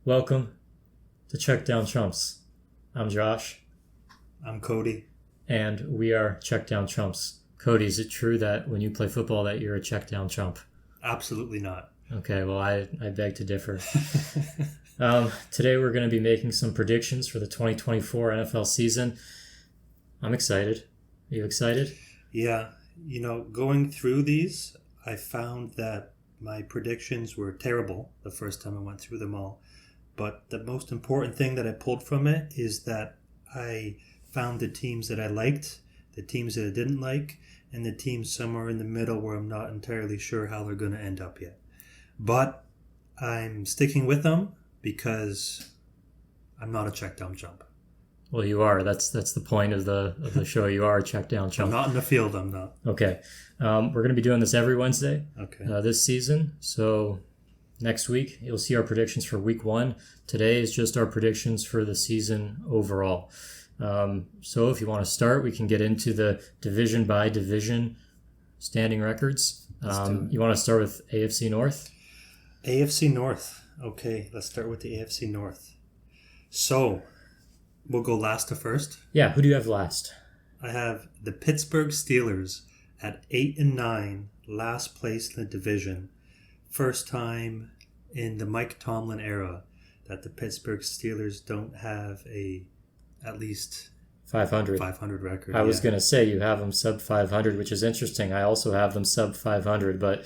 Welcome to Checkdown Chumps. I'm Josh. I'm Cody. And we are Checkdown Chumps. Cody, is it true that when you play football that you're a checkdown chump? Absolutely not. Okay, well, I beg to differ. Today we're going to be making some predictions for the 2024 NFL season. I'm excited. Are you excited? Yeah. Going through these, I found that my predictions were terrible the first time I went through them all. But the most important thing that I pulled from it is that I found the teams that I liked, the teams that I didn't like, and the teams somewhere in the middle where I'm not entirely sure how they're going to end up yet. But I'm sticking with them because I'm not a checkdown chump. Well, you are. That's the point of the show. You are a checkdown chump. I'm not in the field, I'm not. Okay. We're going to be doing this every Wednesday this season. So next week, you'll see our predictions for week 1. Today is just our predictions for the season overall. So if you want to start, we can get into the division by division standing records. You want to start with AFC North? AFC North. Okay, let's start with the AFC North. So, we'll go last to first. Yeah, who do you have last? I have the Pittsburgh Steelers at 8-9, last place in the division. First time in the Mike Tomlin era that the Pittsburgh Steelers don't have at least 500 record. I was going to say you have them sub 500, which is interesting. I also have them sub 500, but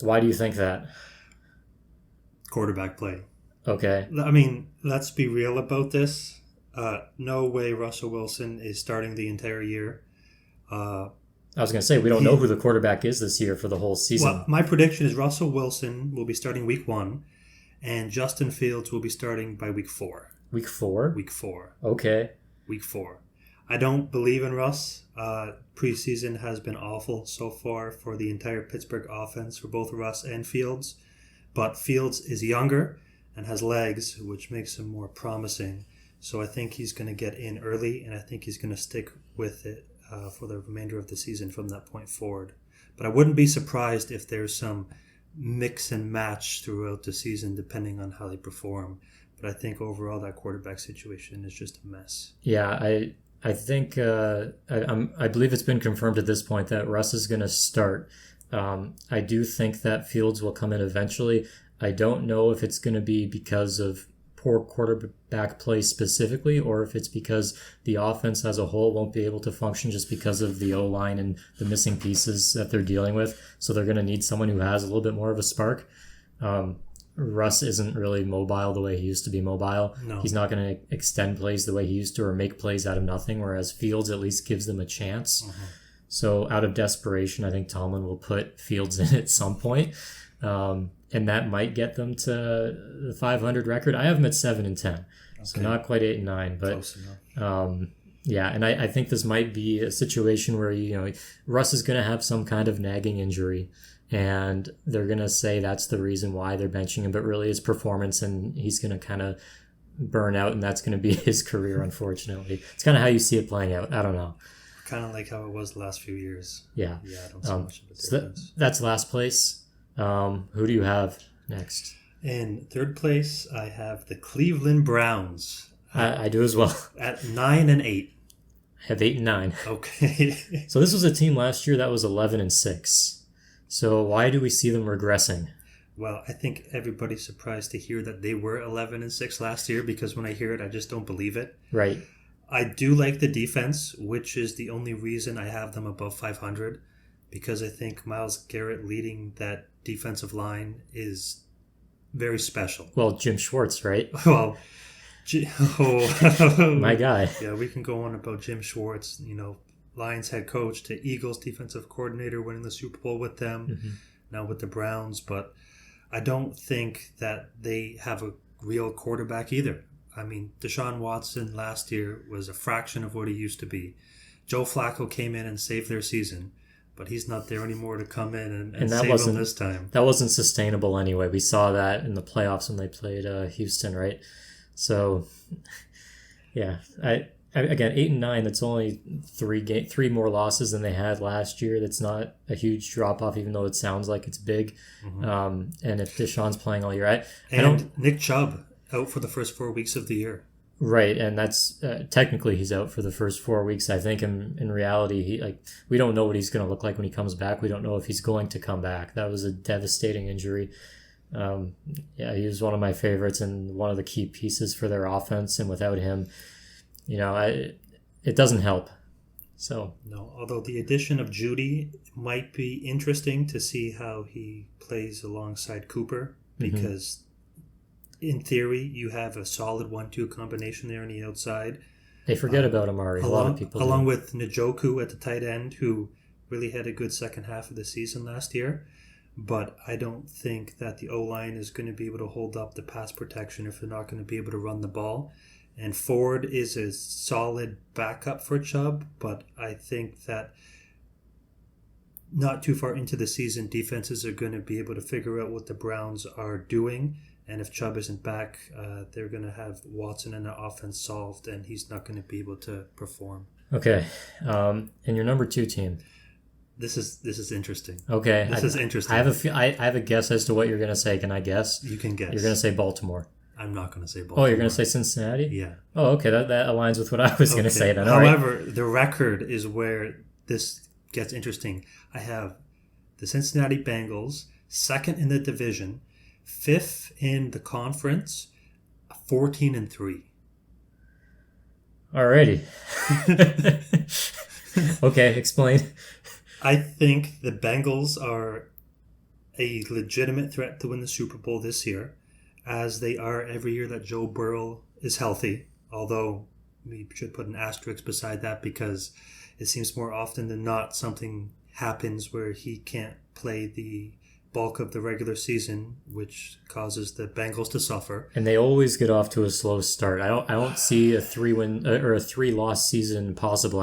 why do you think that? Quarterback play. Okay. I mean, let's be real about this. No way Russell Wilson is starting the entire year. I was going to say, we don't know who the quarterback is this year for the whole season. Well, my prediction is Russell Wilson will be starting week 1, and Justin Fields will be starting by week 4. Week 4? Week 4. Okay. Week 4. I don't believe in Russ. Preseason has been awful so far for the entire Pittsburgh offense, for both Russ and Fields. But Fields is younger and has legs, which makes him more promising. So I think he's going to get in early, and I think he's going to stick with it for the remainder of the season from that point forward. But I wouldn't be surprised if there's some mix and match throughout the season depending on how they perform. But I think overall that quarterback situation is just a mess. Yeah, I think I believe it's been confirmed at this point that Russ is going to start. I do think that Fields will come in eventually. I don't know if it's going to be because of poor quarterback play specifically, or if it's because the offense as a whole won't be able to function just because of the O-line and the missing pieces that they're dealing with. So they're going to need someone who has a little bit more of a spark. Russ isn't really mobile the way he used to be mobile. No. He's not going to extend plays the way he used to or make plays out of nothing, whereas Fields at least gives them a chance. Mm-hmm. So out of desperation, I think Tomlin will put Fields in at some point. And that might get them to the 500 record. I have them at 7-10. Okay. So not quite 8-9, but close enough. Yeah, and I think this might be a situation where Russ is going to have some kind of nagging injury, and they're going to say that's the reason why they're benching him, but really it's performance, and he's going to kind of burn out, and that's going to be his career, unfortunately. It's kind of how you see it playing out. I don't know. Kind of like how it was the last few years. Yeah. Yeah, I don't see much of a difference. So that's last place. Who do you have next? In third place, I have the Cleveland Browns. I do as well. At 9-8. I have 8-9. Okay. So this was a team last year that was 11-6. So why do we see them regressing? Well, I think everybody's surprised to hear that they were 11-6 last year, because when I hear it, I just don't believe it. Right. I do like the defense, which is the only reason I have them above 500, because I think Myles Garrett leading that defensive line is very special. Well, Jim Schwartz, right? Well, my guy. Yeah, we can go on about Jim Schwartz, Lions head coach to Eagles defensive coordinator, winning the Super Bowl with them, now with the Browns. But I don't think that they have a real quarterback either. I mean, Deshaun Watson last year was a fraction of what he used to be. Joe Flacco came in and saved their season, but he's not there anymore to come in and save them this time. That wasn't sustainable anyway. We saw that in the playoffs when they played Houston, right? So, yeah. Again, 8-9, that's only three more losses than they had last year. That's not a huge drop-off, even though it sounds like it's big. Mm-hmm. And if Deshaun's playing all year, Nick Chubb out for the first 4 weeks of the year. Right, and that's technically he's out for the first 4 weeks. I think in reality, we don't know what he's going to look like when he comes back. We don't know if he's going to come back. That was a devastating injury. He was one of my favorites and one of the key pieces for their offense. And without him, it doesn't help. So no, although the addition of Judy might be interesting to see how he plays alongside Cooper, because in theory you have a solid 1-2 combination there on the outside. They forget about Amari. A lot of people along with Njoku at the tight end, who really had a good second half of the season last year. But I don't think that the O-line is going to be able to hold up the pass protection if they're not going to be able to run the ball. And Ford is a solid backup for Chubb, but I think that not too far into the season, defenses are going to be able to figure out what the Browns are doing. And if Chubb isn't back, they're going to have Watson and the offense solved, and he's not going to be able to perform. Okay. And your number 2 team? This is interesting. Okay. This is interesting. I have a guess as to what you're going to say. Can I guess? You can guess. You're going to say Baltimore. I'm not going to say Baltimore. Oh, you're going to say Cincinnati? Yeah. Oh, okay. That aligns with what I was going to say then. However, the record is where this gets interesting. I have the Cincinnati Bengals, 2nd in the division, 5th in the conference, 14-3. Alrighty. Okay, explain. I think the Bengals are a legitimate threat to win the Super Bowl this year, as they are every year that Joe Burrow is healthy, although we should put an asterisk beside that because it seems more often than not something happens where he can't play the bulk of the regular season, which causes the Bengals to suffer. And they always get off to a slow start. I don't see a 3-win or a 3-loss season possible.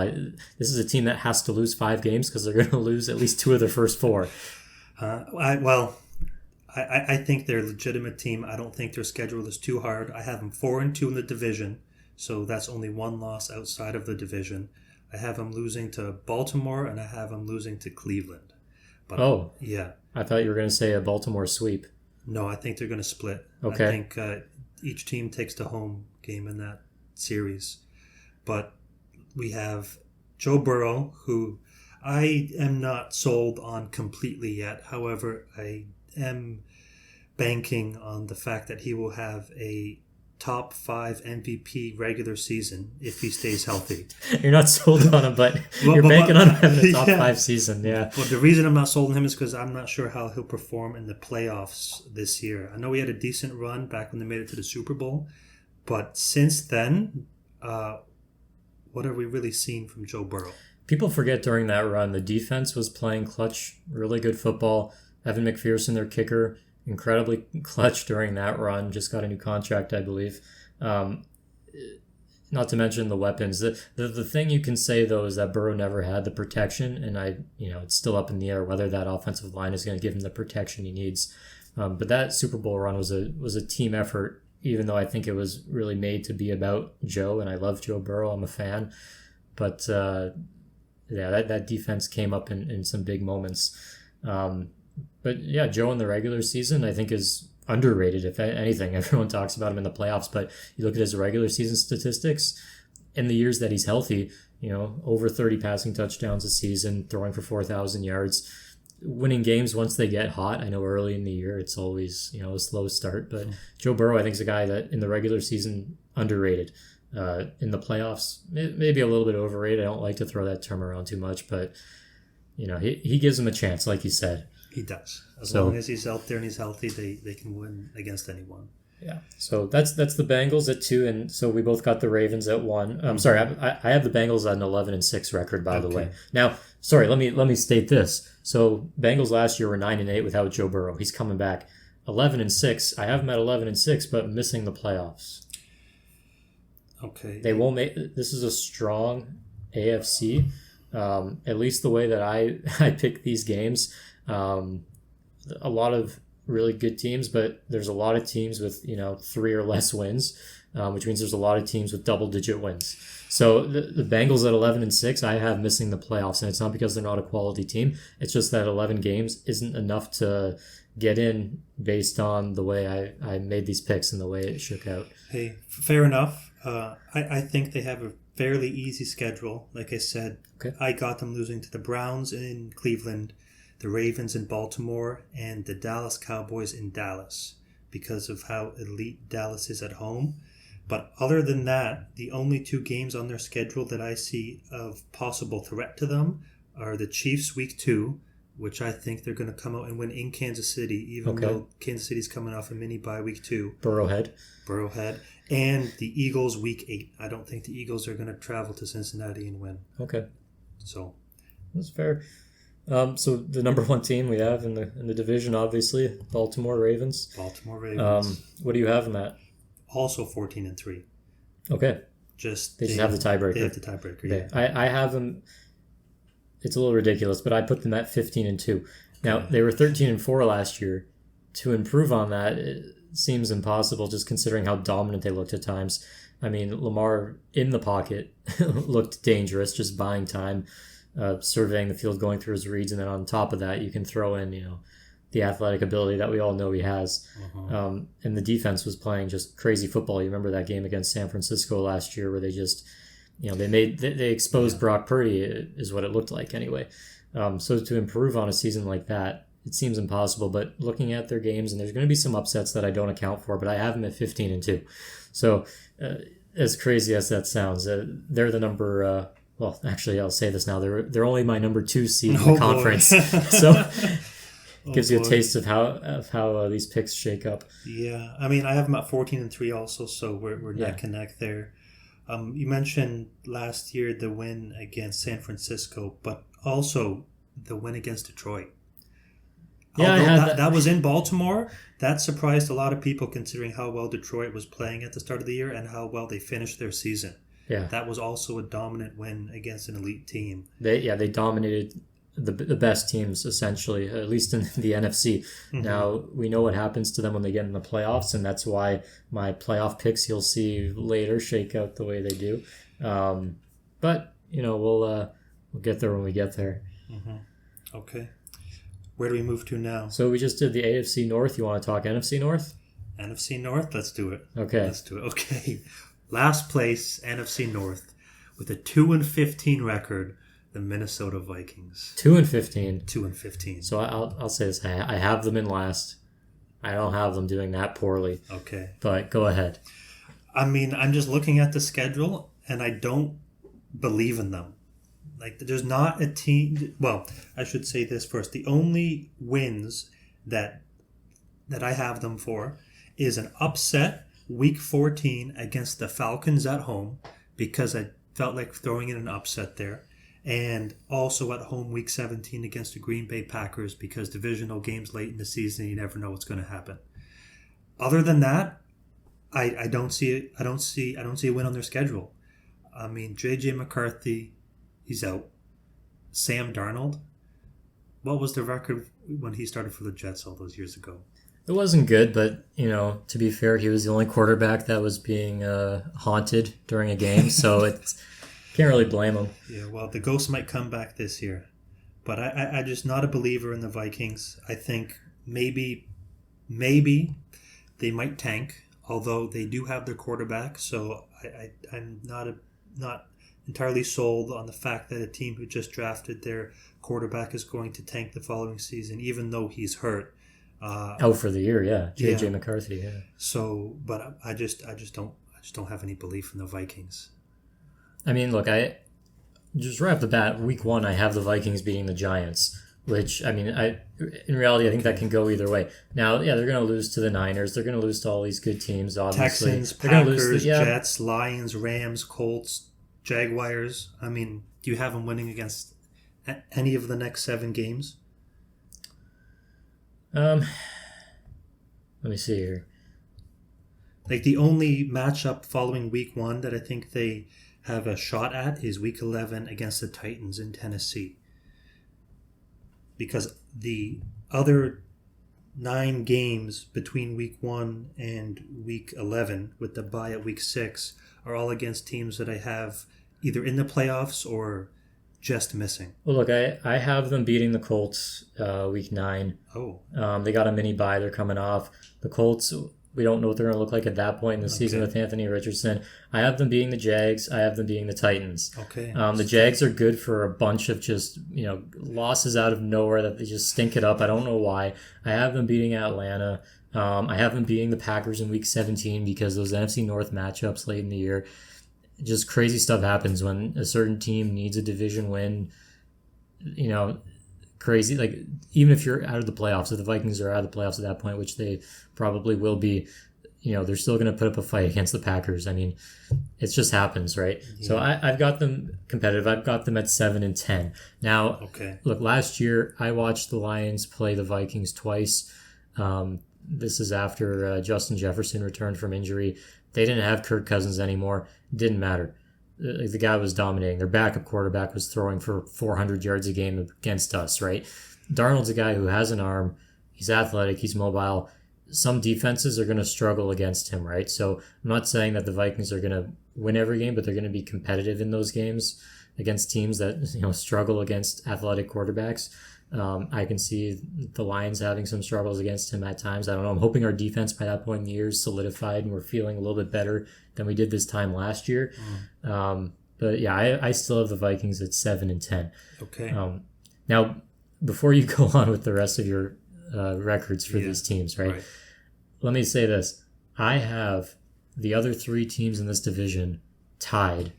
This is a team that has to lose 5 games because they're going to lose at least 2 of their first 4. I think they're a legitimate team. I don't think their schedule is too hard. I have them 4-2 in the division, so that's only 1 loss outside of the division. I have them losing to Baltimore, and I have them losing to Cleveland. But, yeah. I thought you were going to say a Baltimore sweep. No, I think they're going to split. Okay. I think each team takes the home game in that series. But we have Joe Burrow, who I am not sold on completely yet. However, I am banking on the fact that he will have a top 5 MVP regular season if he stays healthy. You're not sold on him, but you're banking on having a top 5 season. Yeah. Well, the reason I'm not sold on him is because I'm not sure how he'll perform in the playoffs this year. I know he had a decent run back when they made it to the Super Bowl, but since then, what have we really seen from Joe Burrow? People forget during that run, the defense was playing clutch, really good football. Evan McPherson, their kicker, incredibly clutch during that run. Just got a new contract, I believe. Not to mention the weapons. The thing you can say, though, is that Burrow never had the protection, and it's still up in the air whether that offensive line is going to give him the protection he needs. But that Super Bowl run was a team effort, even though I think it was really made to be about Joe, and I love Joe Burrow. I'm a fan. But, that defense came up in some big moments. But yeah, Joe in the regular season, I think, is underrated. If anything, everyone talks about him in the playoffs, but you look at his regular season statistics in the years that he's healthy, over 30 passing touchdowns a season, throwing for 4,000 yards, winning games once they get hot. I know early in the year, it's always, a slow start, but Joe Burrow, I think, is a guy that in the regular season, underrated. In the playoffs, maybe a little bit overrated. I don't like to throw that term around too much, but, he gives him a chance, like you said. He does. As long as he's out there and he's healthy, they can win against anyone. Yeah. So that's the Bengals at 2, and so we both got the Ravens at 1. I'm sorry, I have the Bengals at an 11-6 record, by the way. Now, sorry, let me state this. So Bengals last year were 9-8 without Joe Burrow. He's coming back. 11-6. I have them at 11-6, but missing the playoffs. Okay. They won't make. This is a strong AFC. At least the way that I pick these games. A lot of really good teams, but there's a lot of teams with 3 or less wins, which means there's a lot of teams with double-digit wins. So the Bengals at 11-6, I have missing the playoffs, and it's not because they're not a quality team. It's just that 11 games isn't enough to get in based on the way I made these picks and the way it shook out. Hey, fair enough. I think they have a fairly easy schedule. Like I said, Okay. I got them losing to the Browns in Cleveland, the Ravens in Baltimore, and the Dallas Cowboys in Dallas because of how elite Dallas is at home. But other than that, the only two games on their schedule that I see of possible threat to them are the Chiefs week 2, which I think they're going to come out and win in Kansas City, even though Kansas City's coming off a mini bye week 2. Burrowhead. And the Eagles week 8. I don't think the Eagles are going to travel to Cincinnati and win. Okay. So that's fair. So the number 1 team we have in the division, obviously, Baltimore Ravens. What do you have in that? Also 14-3. Okay. They just have the tiebreaker. They have the tiebreaker. Okay. Yeah. I have them. It's a little ridiculous, but I put them at 15-2. Now they were 13-4 last year. To improve on that, it seems impossible, just considering how dominant they looked at times. I mean, Lamar in the pocket looked dangerous, just buying time, surveying the field, going through his reads, and then on top of that, you can throw in, the athletic ability that we all know he has. And the defense was playing just crazy football. You remember that game against San Francisco last year where they just, they exposed Brock Purdy, is what it looked like anyway. So to improve on a season like that, it seems impossible. But looking at their games, and there's going to be some upsets that I don't account for, but I have them at 15-2. So as crazy as that sounds, they're the number. Well, actually, I'll say this now. They're only my number 2 seed in the conference. So. Gives you a taste of how these picks shake up. Yeah, I mean, I have them at 14-3 also, so we're neck and neck there. You mentioned last year the win against San Francisco, but also the win against Detroit. Yeah, that was in Baltimore. That surprised a lot of people considering how well Detroit was playing at the start of the year and how well they finished their season. Yeah, that was also a dominant win against an elite team. They dominated the best teams, essentially, at least in the NFC. Mm-hmm. Now, we know what happens to them when they get in the playoffs, and that's why my playoff picks you'll see later shake out the way they do. But, we'll get there when we get there. Mm-hmm. Okay. Where do we move to now? So we just did the AFC North. You want to talk NFC North? NFC North? Let's do it. Okay. Let's do it. Okay. Last place, NFC North, with a 2-15 record, the Minnesota Vikings. 2-15. 2-15. So I'll say this: I have them in last. I don't have them doing that poorly. Okay. But go ahead. I mean, I'm just looking at the schedule, and I don't believe in them. Like, there's not a team. Well, I should say this first. The only wins that I have them for is an upset Week 14 against the Falcons at home, because I felt like throwing in an upset there. And also at home Week 17 against the Green Bay Packers, because divisional games late in the season, you never know what's going to happen. Other than that, I don't see it. I don't see a win on their schedule. I mean, JJ McCarthy, he's out. Sam Darnold, what was the record when he started for the Jets all those years ago? It wasn't good, but, to be fair, he was the only quarterback that was being haunted during a game, so it's... Can't really blame him. Yeah, well, the ghost might come back this year. But I'm just not a believer in the Vikings. I think maybe they might tank, although they do have their quarterback. So I'm not entirely sold on the fact that a team who just drafted their quarterback is going to tank the following season, even though he's hurt. Out for the year, yeah. JJ McCarthy, yeah. So, but I just don't have any belief in the Vikings. I mean, look, I just right off the bat, week 1, I have the Vikings beating the Giants, which, I mean, in reality, I think that can go either way. Now, yeah, they're going to lose to the Niners. They're going to lose to all these good teams, obviously. Texans, Packers, Jets, Lions, Rams, Colts, Jaguars. I mean, do you have them winning against any of the next 7 games? Let me see here. Like, the only matchup following week 1 that I think they have a shot at is week 11 against the Titans in Tennessee. Because the other 9 games between week 1 and week 11, with the bye at week 6, are all against teams that I have either in the playoffs or just missing? Well, look, I have them beating the Colts week 9. Oh, They got a mini bye. They're coming off. The Colts, we don't know what they're going to look like at that point in the season with Anthony Richardson. I have them beating the Jags. I have them beating the Titans. okay. The Jags are good for a bunch of just, losses out of nowhere that they just stink it up. I don't know why. I have them beating Atlanta. I have them beating the Packers in week 17 because those NFC North matchups late in the year. Just crazy stuff happens when a certain team needs a division win. Crazy. Like, even if you're out of the playoffs, if the Vikings are out of the playoffs at that point, which they probably will be, they're still going to put up a fight against the Packers. I mean, it just happens, right? Yeah. So I've got them competitive. I've got them at 7-10. Now, Look, last year I watched the Lions play the Vikings twice. This is after Justin Jefferson returned from injury. They didn't have Kirk Cousins anymore. Didn't matter. The guy was dominating. Their backup quarterback was throwing for 400 yards a game against us, right? Darnold's a guy who has an arm. He's athletic. He's mobile. Some defenses are going to struggle against him, right? So I'm not saying that the Vikings are going to win every game, but they're going to be competitive in those games against teams that struggle against athletic quarterbacks. I can see the Lions having some struggles against him at times. I don't know. I'm hoping our defense by that point in the year is solidified and we're feeling a little bit better than we did this time last year. But yeah, I still have the Vikings at 7-10. Okay. Now, before you go on with the rest of your records for these teams, right? Let me say this. I have the other 3 teams in this division tied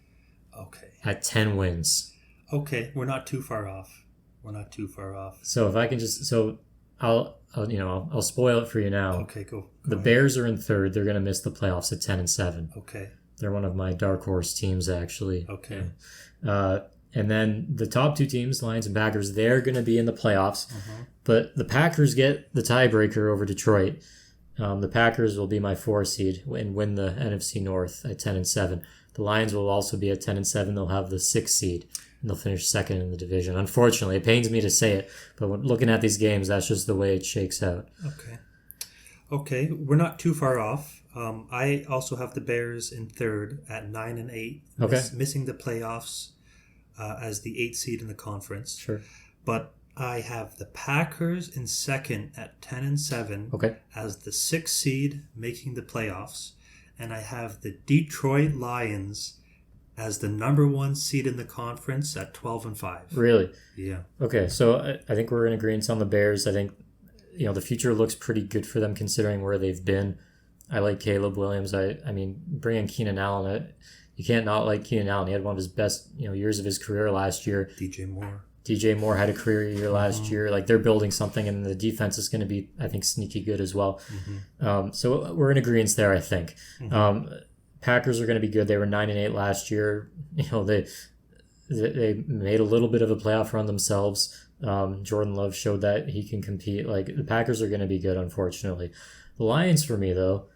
at 10 wins. Okay, we're not too far off. So if I can I'll spoil it for you now. Okay, go the ahead. Bears are in 3rd. They're going to miss the playoffs at 10-7. Okay. They're one of my dark horse teams, actually. Okay. And then the top 2 teams, Lions and Packers, they're going to be in the playoffs. But the Packers get the tiebreaker over Detroit. The Packers will be my 4 seed and win the NFC North at 10-7. The Lions will also be at 10-7. They'll have the 6th seed. And they'll finish 2nd in the division. Unfortunately, it pains me to say it, but when looking at these games, that's just the way it shakes out. Okay, we're not too far off. I also have the Bears in 3rd at 9-8, missing the playoffs as the 8th seed in the conference. Sure. But I have the Packers in 2nd at 10-7 as the 6th seed making the playoffs. And I have the Detroit Lions as the number 1 seed in the conference at 12-5. Really? Yeah. Okay, so I think we're in agreement on the Bears. I think the future looks pretty good for them considering where they've been. I like Caleb Williams. I mean, bringing Keenan Allen, you can't not like Keenan Allen. He had one of his best years of his career last year. DJ Moore had a career year last year. Like, they're building something, and the defense is going to be, I think, sneaky good as well. So we're in agreement there, I think. Packers are going to be good. They were 9-8 last year. They made a little bit of a playoff run themselves. Jordan Love showed that he can compete. Like, the Packers are going to be good, unfortunately. The Lions, for me, though,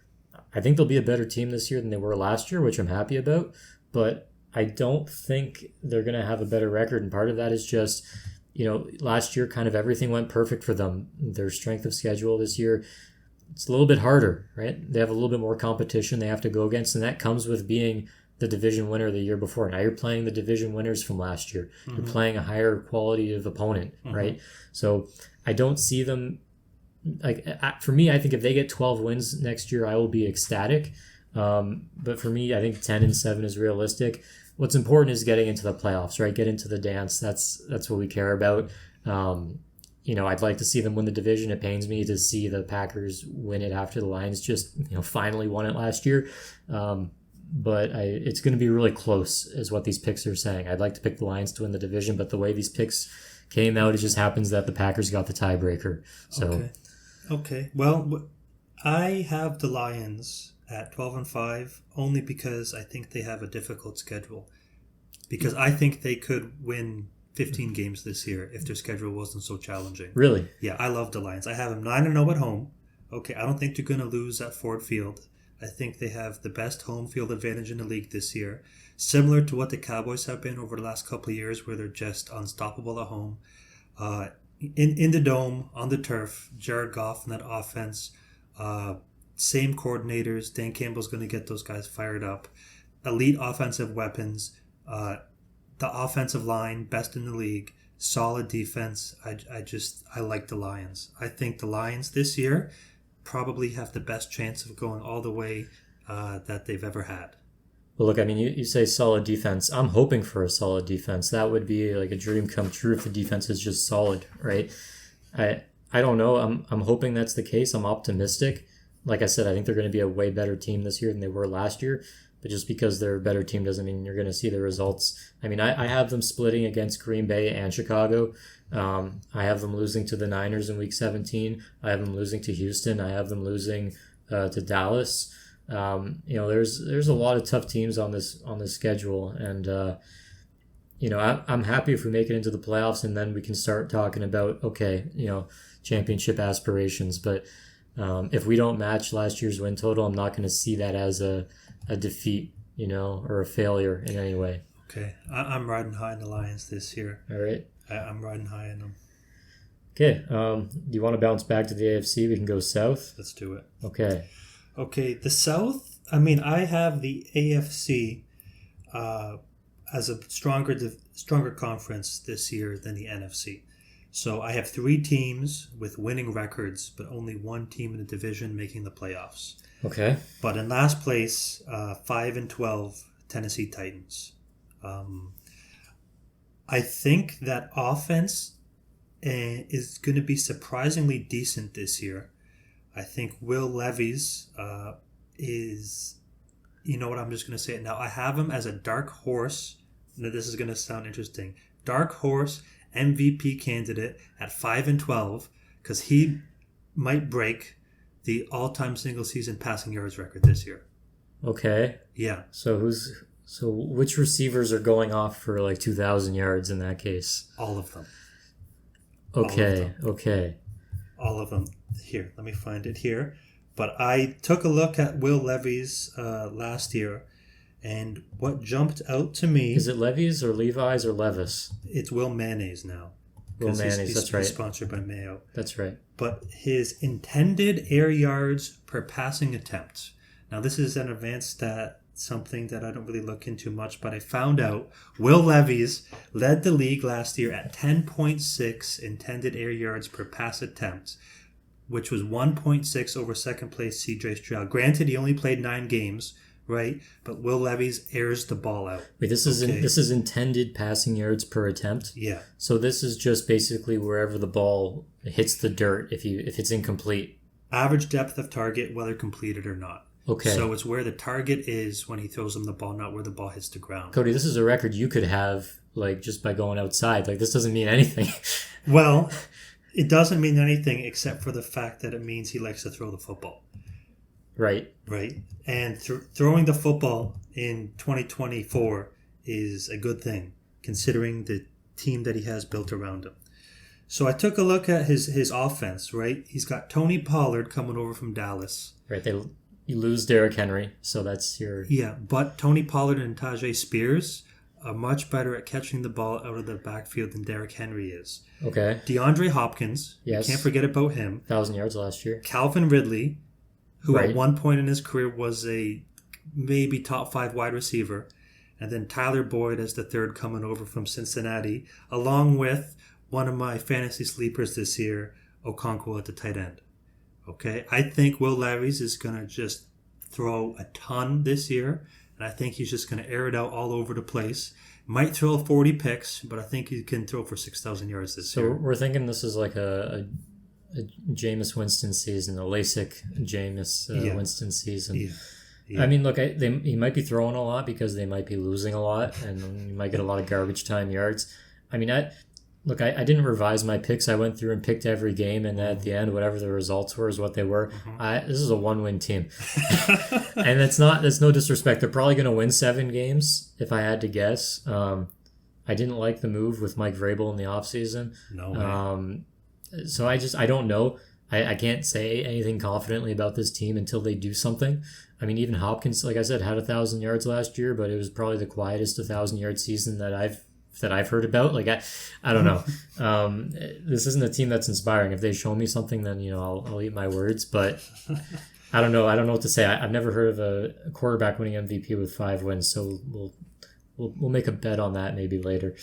I think they'll be a better team this year than they were last year, which I'm happy about. But I don't think they're going to have a better record. And part of that is just, last year kind of everything went perfect for them. Their strength of schedule this year, it's a little bit harder, right? They have a little bit more competition they have to go against, and that comes with being the division winner the year before. Now you're playing the division winners from last year. You're playing a higher quality of opponent, right? So I don't see them, for me, I think if they get 12 wins next year, I will be ecstatic. But for me, I think 10-7 is realistic. What's important is getting into the playoffs, right? Get into the dance. That's what we care about. I'd like to see them win the division. It pains me to see the Packers win it after the Lions just, finally won it last year. But it's going to be really close is what these picks are saying. I'd like to pick the Lions to win the division, but the way these picks came out, it just happens that the Packers got the tiebreaker. So, Okay. Well, I have the Lions at 12-5 only because I think they have a difficult schedule. Because I think they could win 15 games this year if their schedule wasn't so challenging. Really? Yeah, I love the Lions. I have them 9-0 at home. Okay, I don't think they're going to lose at Ford Field. I think they have the best home field advantage in the league this year. Similar to what the Cowboys have been over the last couple of years where they're just unstoppable at home. In the dome, on the turf, Jared Goff and that offense, same coordinators. Dan Campbell's going to get those guys fired up. Elite offensive weapons. the offensive line, best in the league, solid defense. I like the Lions. I think the Lions this year probably have the best chance of going all the way that they've ever had. Well, look, I mean, you say solid defense. I'm hoping for a solid defense. That would be like a dream come true if the defense is just solid, right? I don't know. I'm hoping that's the case. I'm optimistic. Like I said, I think they're going to be a way better team this year than they were last year. But just because they're a better team doesn't mean you're going to see the results. I mean, I have them splitting against Green Bay and Chicago. I have them losing to the Niners in Week 17. I have them losing to Houston. I have them losing to Dallas. There's a lot of tough teams on this schedule, and I'm happy if we make it into the playoffs, and then we can start talking about championship aspirations. But if we don't match last year's win total, I'm not going to see that as a defeat, or a failure in any way. Okay, I'm riding high in the Lions this year. All right, I'm riding high in them. Okay, do you want to bounce back to the AFC? We can go south. Let's do it. Okay, the South. I mean, I have the AFC as a stronger conference this year than the NFC. So I have 3 teams with winning records, but only 1 team in the division making the playoffs. Okay. But in last place, 5-12 Tennessee Titans. I think that offense is going to be surprisingly decent this year. I think Will Levis is, I'm just going to say it now. I have him as a dark horse. Now, this is going to sound interesting. Dark horse MVP candidate at 5-12 because he might break the all-time single-season passing yards record this year. Okay. Yeah. So which receivers are going off for like 2,000 yards in that case? All of them. Okay. All of them. Here, let me find it here. But I took a look at Will Levis last year, and what jumped out to me... Is it Levis or Levi's or Levis? It's Will Mayonnaise now. Will Mayonnaise, that's right. He's sponsored by Mayo. That's right. But his intended air yards per passing attempt. Now, this is an advanced stat, something that I don't really look into much, but I found out Will Levis led the league last year at 10.6 intended air yards per pass attempt, which was 1.6 over second place CJ Stroud. Granted, he only played 9 games, right? But Will Levis airs the ball out. Wait, this is intended passing yards per attempt? Yeah. So this is just basically wherever the ball hits the dirt if it's incomplete. Average depth of target, whether completed or not. Okay. So it's where the target is when he throws him the ball, not where the ball hits the ground. Cody, this is a record you could have just by going outside. This doesn't mean anything. Well, it doesn't mean anything except for the fact that it means he likes to throw the football. Right. And throwing the football in 2024 is a good thing, considering the team that he has built around him. So I took a look at his offense, right? He's got Tony Pollard coming over from Dallas. Right. You lose Derrick Henry, so that's your... Yeah, but Tony Pollard and Tajay Spears are much better at catching the ball out of the backfield than Derrick Henry is. Okay. DeAndre Hopkins, yes. Can't forget about him. 1,000 yards last year. Calvin Ridley, who right. at one point in his career was a maybe top 5 wide receiver. And then Tyler Boyd as the third coming over from Cincinnati, along with one of my fantasy sleepers this year, Okonkwo at the tight end. Okay, I think Will Levis is going to just throw a ton this year, and I think he's just going to air it out all over the place. Might throw 40 picks, but I think he can throw for 6,000 yards this year. So we're thinking this is like a Jameis Winston season, a LASIK Jameis Winston season. Yeah. I mean, look, he might be throwing a lot because they might be losing a lot, and you might get a lot of garbage time yards. I mean, I didn't revise my picks. I went through and picked every game, and at the end, whatever the results were is what they were. This is a 1-win team. And that's no disrespect. They're probably going to win 7 games, if I had to guess. I didn't like the move with Mike Vrabel in the offseason. No. So I don't know. I can't say anything confidently about this team until they do something. I mean, even Hopkins, like I said, had 1,000 yards last year, but it was probably the quietest 1,000-yard season that I've heard about. I don't know. This isn't a team that's inspiring. If they show me something, then I'll eat my words. But I don't know. I don't know what to say. I've never heard of a quarterback winning MVP with 5 wins. So we'll we'll make a bet on that maybe later.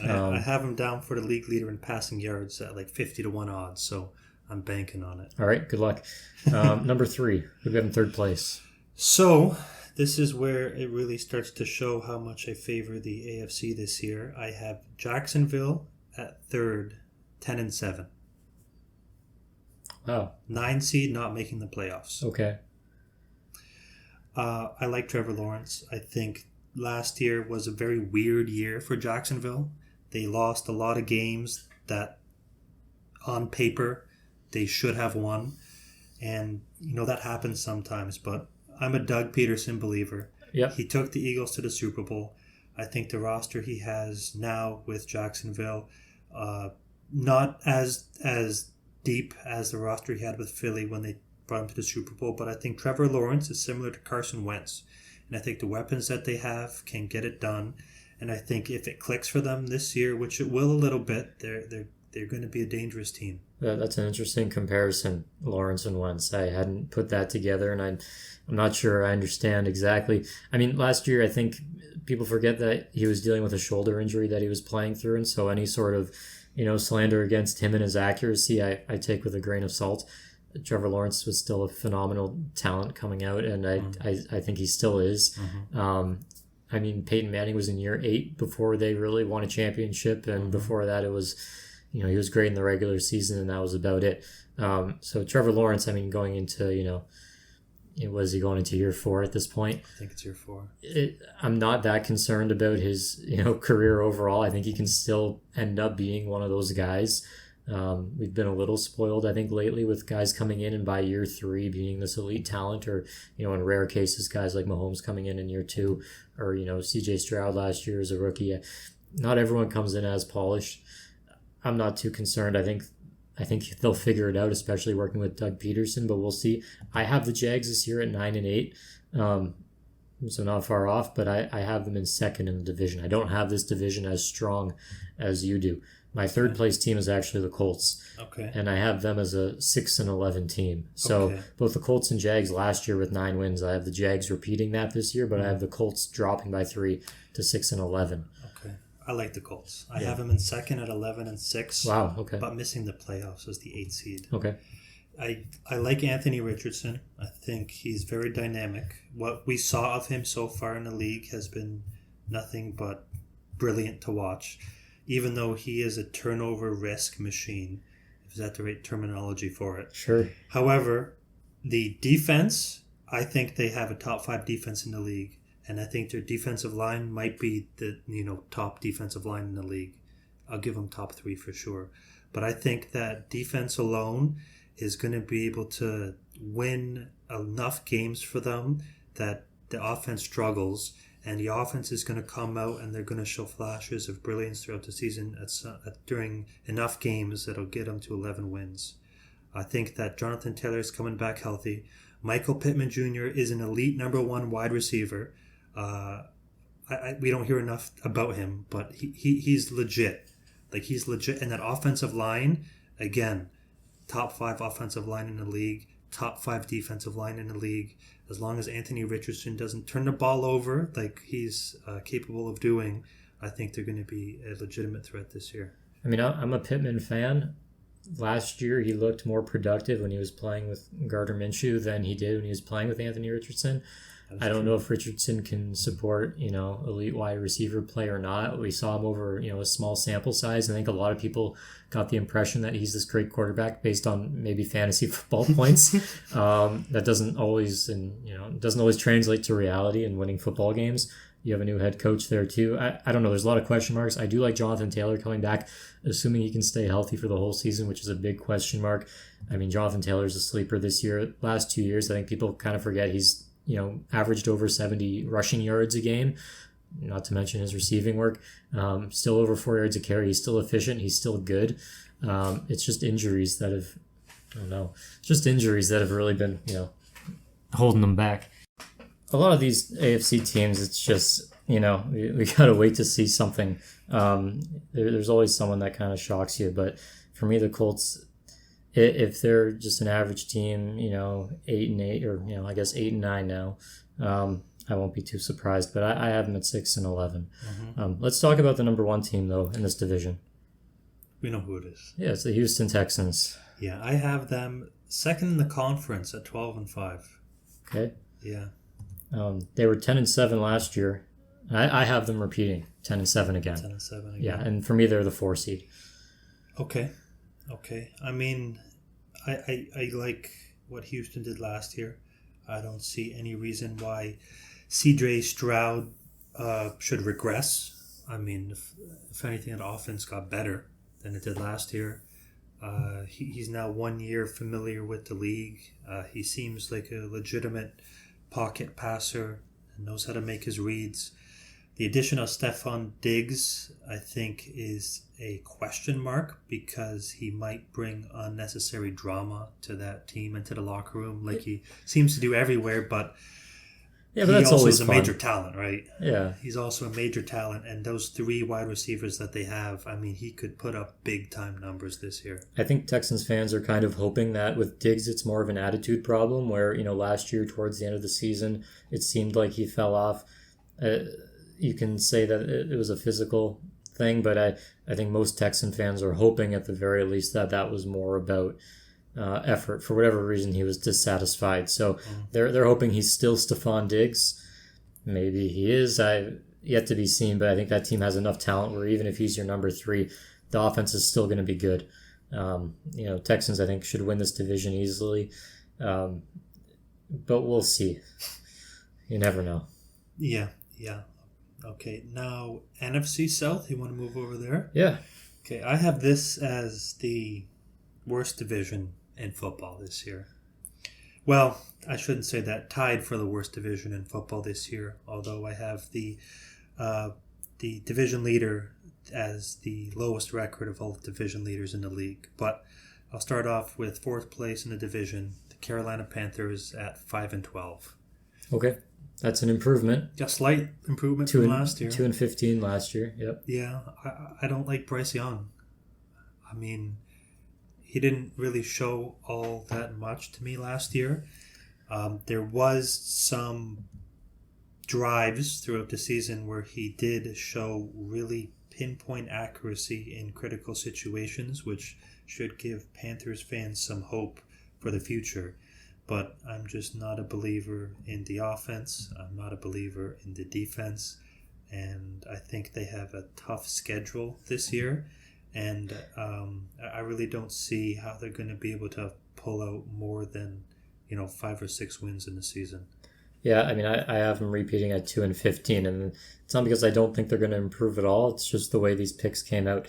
I have him down for the league leader in passing yards at like 50-1 odds, so I'm banking on it. All right, good luck. Number 3, who do we have in third place? So this is where it really starts to show how much I favor the AFC this year. I have Jacksonville at third, 10-7. Wow. 9 seed, not making the playoffs. Okay. I like Trevor Lawrence. I think last year was a very weird year for Jacksonville. They lost a lot of games that on paper they should have won. And, that happens sometimes. But I'm a Doug Peterson believer. Yep. He took the Eagles to the Super Bowl. I think the roster he has now with Jacksonville, not as deep as the roster he had with Philly when they brought him to the Super Bowl, but I think Trevor Lawrence is similar to Carson Wentz. And I think the weapons that they have can get it done. And I think if it clicks for them this year, which it will a little bit, they're going to be a dangerous team. That's an interesting comparison, Lawrence and Wentz. I hadn't put that together, and I'm not sure I understand exactly. I mean, last year I think people forget that he was dealing with a shoulder injury that he was playing through, and so any sort of slander against him and his accuracy, I take with a grain of salt. Trevor Lawrence was still a phenomenal talent coming out, and I think he still is. I mean, Peyton Manning was in year 8 before they really won a championship, and before that it was, he was great in the regular season, and that was about it. So Trevor Lawrence, I mean, going into, was he going into year 4 at this point? I think it's year 4. I'm not that concerned about his, career overall. I think he can still end up being one of those guys. We've been a little spoiled, I think, lately with guys coming in and by year 3 being this elite talent, or, in rare cases, guys like Mahomes coming in year 2, or, CJ Stroud last year as a rookie. Not everyone comes in as polished. I'm not too concerned. I think they'll figure it out, especially working with Doug Peterson, but we'll see. I have the Jags this year at 9-8. So not far off, but I have them in second in the division. I don't have this division as strong as you do. My third place team is actually the Colts. Okay. And I have them as a 6-11 team. So both the Colts and Jags last year with 9 wins. I have the Jags repeating that this year, but I have the Colts dropping by 3 to 6-11. Okay. I like the Colts. I have them in second at 11-6. Wow, okay. But missing the playoffs as the 8th seed. Okay. I like Anthony Richardson. I think he's very dynamic. What we saw of him so far in the league has been nothing but brilliant to watch. Even though he is a turnover risk machine, is that the right terminology for it? Sure. However, the defense, I think they have a top 5 defense in the league, and I think their defensive line might be the top defensive line in the league. I'll give them top 3 for sure. But I think that defense alone is going to be able to win enough games for them that the offense struggles. And the offense is going to come out and they're going to show flashes of brilliance throughout the season during enough games that'll get them to 11 wins. I think that Jonathan Taylor is coming back healthy. Michael Pittman Jr. is an elite number 1 wide receiver. We don't hear enough about him, but he's legit. Like, he's legit. And that offensive line, again, top 5 offensive line in the league, top 5 defensive line in the league. As long as Anthony Richardson doesn't turn the ball over like he's capable of doing, I think they're going to be a legitimate threat this year. I mean, I'm a Pittman fan. Last year, he looked more productive when he was playing with Gardner Minshew than he did when he was playing with Anthony Richardson. I don't know if Richardson can support, elite wide receiver play or not. We saw him over, a small sample size. I think a lot of people got the impression that he's this great quarterback based on maybe fantasy football points. That doesn't always translate to reality in winning football games. You have a new head coach there too. I don't know. There's a lot of question marks. I do like Jonathan Taylor coming back, assuming he can stay healthy for the whole season, which is a big question mark. I mean, Jonathan Taylor's a sleeper this year. Last 2 years, I think people kind of forget he's averaged over 70 rushing yards a game, not to mention his receiving work. Still over 4 yards a carry. He's still efficient. He's still good. It's just injuries that have really been, holding them back. A lot of these AFC teams, it's just, we got to wait to see something. There's always someone that kind of shocks you. But for me, the Colts, if they're just an average team, 8-8 or I guess 8-9 now, I won't be too surprised, but I have them at 6-11. Let's talk about the number one team, though, in this division. We know who it is. Yeah, it's the Houston Texans. Yeah, I have them second in the conference at 12-5. Okay. Yeah. They were 10-7 last year. I have them repeating 10-7 again. 10-7 again. Yeah, and for me, they're the 4 seed. Okay. I mean, I like what Houston did last year. I don't see any reason why C.J. Stroud should regress. I mean, if anything, the offense got better than it did last year. He's now 1 year familiar with the league. He seems like a legitimate pocket passer and knows how to make his reads. The addition of Stephon Diggs, I think, is a question mark because he might bring unnecessary drama to that team and to the locker room like he seems to do everywhere, but yeah, but that's always a fun. major talent, right? Yeah. He's also a major talent, and those 3 wide receivers that they have, I mean, he could put up big-time numbers this year. I think Texans fans are kind of hoping that with Diggs, it's more of an attitude problem where, last year towards the end of the season, it seemed like he fell off. You can say that it was a physical thing, but I think most Texan fans are hoping at the very least that was more about effort. For whatever reason, he was dissatisfied. So they're hoping he's still Stephon Diggs. Maybe he is. Yet to be seen, but I think that team has enough talent where even if he's your number 3, the offense is still going to be good. Texans, I think, should win this division easily. But we'll see. You never know. Yeah. Okay, now NFC South, you want to move over there? Yeah. Okay, I have this as the worst division in football this year. Well, I shouldn't say that. Tied for the worst division in football this year, although I have the division leader as the lowest record of all division leaders in the league. But I'll start off with 4th place in the division, the Carolina Panthers at 5-12. Okay. That's an improvement. A slight improvement from last year. 2-15 last year. Yep. Yeah, I don't like Bryce Young. I mean, he didn't really show all that much to me last year. There was some drives throughout the season where he did show really pinpoint accuracy in critical situations, which should give Panthers fans some hope for the future. But I'm just not a believer in the offense. I'm not a believer in the defense. And I think they have a tough schedule this year. And I really don't see how they're going to be able to pull out more than, 5 or 6 wins in the season. Yeah, I mean, I have them repeating at 2-15. And it's not because I don't think they're going to improve at all. It's just the way these picks came out.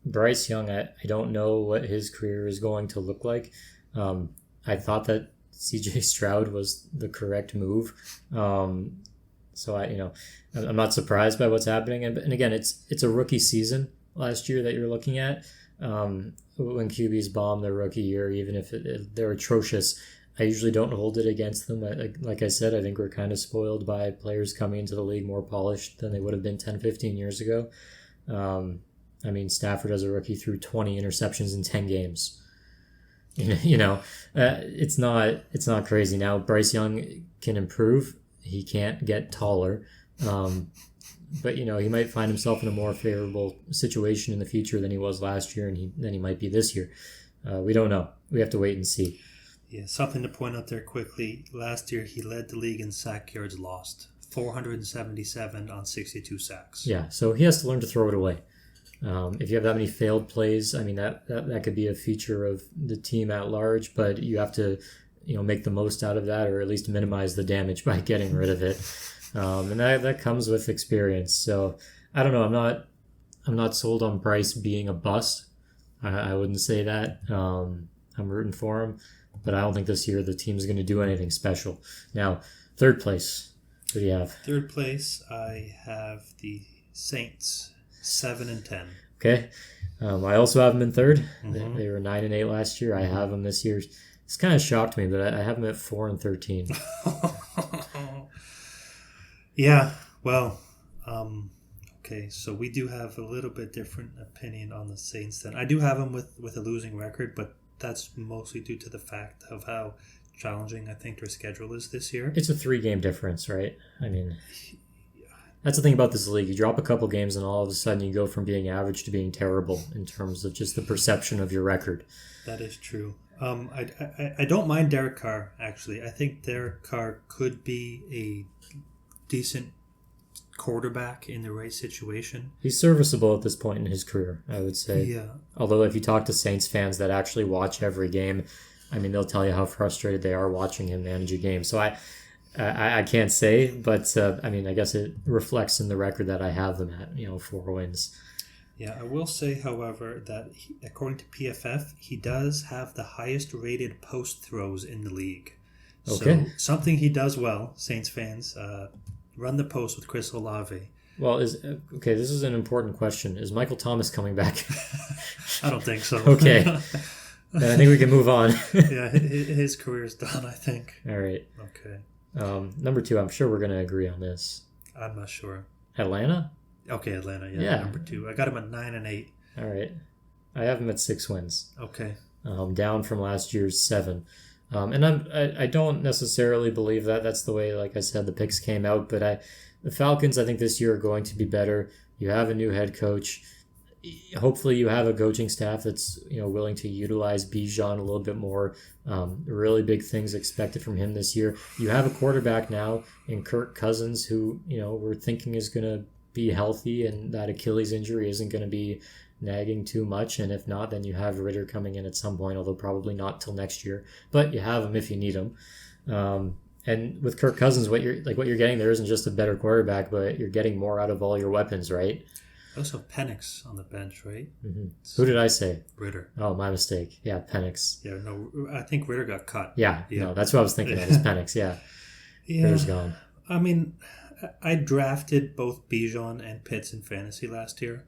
Bryce Young, I don't know what his career is going to look like. I thought that C.J. Stroud was the correct move. So I'm not surprised by what's happening. And again, it's a rookie season last year that you're looking at. When QBs bomb their rookie year, even if they're atrocious, I usually don't hold it against them. Like I said, I think we're kind of spoiled by players coming into the league more polished than they would have been 10, 15 years ago. I mean, Stafford as a rookie threw 20 interceptions in 10 games. It's not crazy. Now Bryce Young can improve. He can't get taller, but he might find himself in a more favorable situation in the future than he was last year, and than he might be this year. We don't know. We have to wait and see. Yeah, something to point out there quickly. Last year he led the league in sack yards lost, 477 on 62 sacks. Yeah, so he has to learn to throw it away. If you have that many failed plays, I mean that could be a feature of the team at large, but you have to, make the most out of that, or at least minimize the damage by getting rid of it. And that comes with experience. So I don't know. I'm not sold on Bryce being a bust. I wouldn't say that. I'm rooting for him, but I don't think this year the team's going to do anything special. Now, 3rd place. Who do you have? 3rd place, I have the Saints. 7-10. Okay. I also have them in 3rd. Mm-hmm. They were 9-8 last year. I have them this year. It's kind of shocked me, but I have them at 4-13. Yeah. Well. Okay. So we do have a little bit different opinion on the Saints. Then I do have them with a losing record, but that's mostly due to the fact of how challenging I think their schedule is this year. It's a 3-game difference, right? I mean, that's the thing about this league. You drop a couple games and all of a sudden you go from being average to being terrible in terms of just the perception of your record. That is true. I don't mind Derek Carr, actually. I think Derek Carr could be a decent quarterback in the right situation. He's serviceable at this point in his career, I would say. Yeah. Although if you talk to Saints fans that actually watch every game, I mean, they'll tell you how frustrated they are watching him manage a game. So I can't say, but I mean, I guess it reflects in the record that I have them at, 4 wins. Yeah, I will say, however, that according to PFF, he does have the highest rated post throws in the league. Okay. So something he does well, Saints fans, run the post with Chris Olave. Well, this is an important question. Is Michael Thomas coming back? I don't think so. Okay. Then I think we can move on. Yeah, his career's done, I think. All right. Okay. Number 2, I'm sure we're going to agree on this. I'm not sure. Atlanta? Okay, Atlanta, Yeah. Number 2. I got him at 9-8. All right. I have him at 6 wins. Okay. Down from last year's 7. And I don't necessarily believe that. That's the way, like I said, the picks came out. But the Falcons, I think this year are going to be better. You have a new head coach. Hopefully you have a coaching staff that's willing to utilize Bijan a little bit more. Really big things expected from him this year. You have a quarterback now in Kirk Cousins who we're thinking is going to be healthy and that Achilles injury isn't going to be nagging too much. And if not, then you have Ritter coming in at some point, although probably not till next year. But you have him if you need him. And with Kirk Cousins, what you're getting there isn't just a better quarterback, but you're getting more out of all your weapons, right? Also, Penix on the bench, right? Mm-hmm. Who did I say? Ritter. Oh, my mistake. Yeah, Penix. Yeah, no, I think Ritter got cut. Yeah. No, that's what I was thinking of, is Penix, yeah. Ritter's gone. I mean, I drafted both Bijan and Pitts in fantasy last year,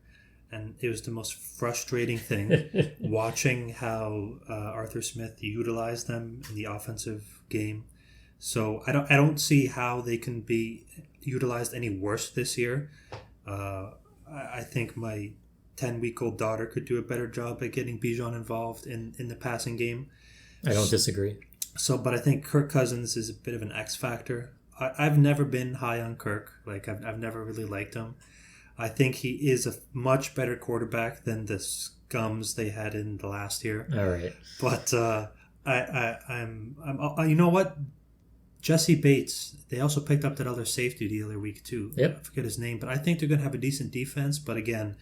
and it was the most frustrating thing watching how Arthur Smith utilized them in the offensive game. So I don't see how they can be utilized any worse this year. I think my 10-week-old daughter could do a better job at getting Bijan involved in the passing game. I don't disagree. But I think Kirk Cousins is a bit of an X factor. I've never been high on Kirk. I've never really liked him. I think he is a much better quarterback than the scums they had in the last year. All right. But I'm you know what? Jesse Bates, they also picked up that other safety the other week too. Yep. I forget his name, but I think they're going to have a decent defense. But again,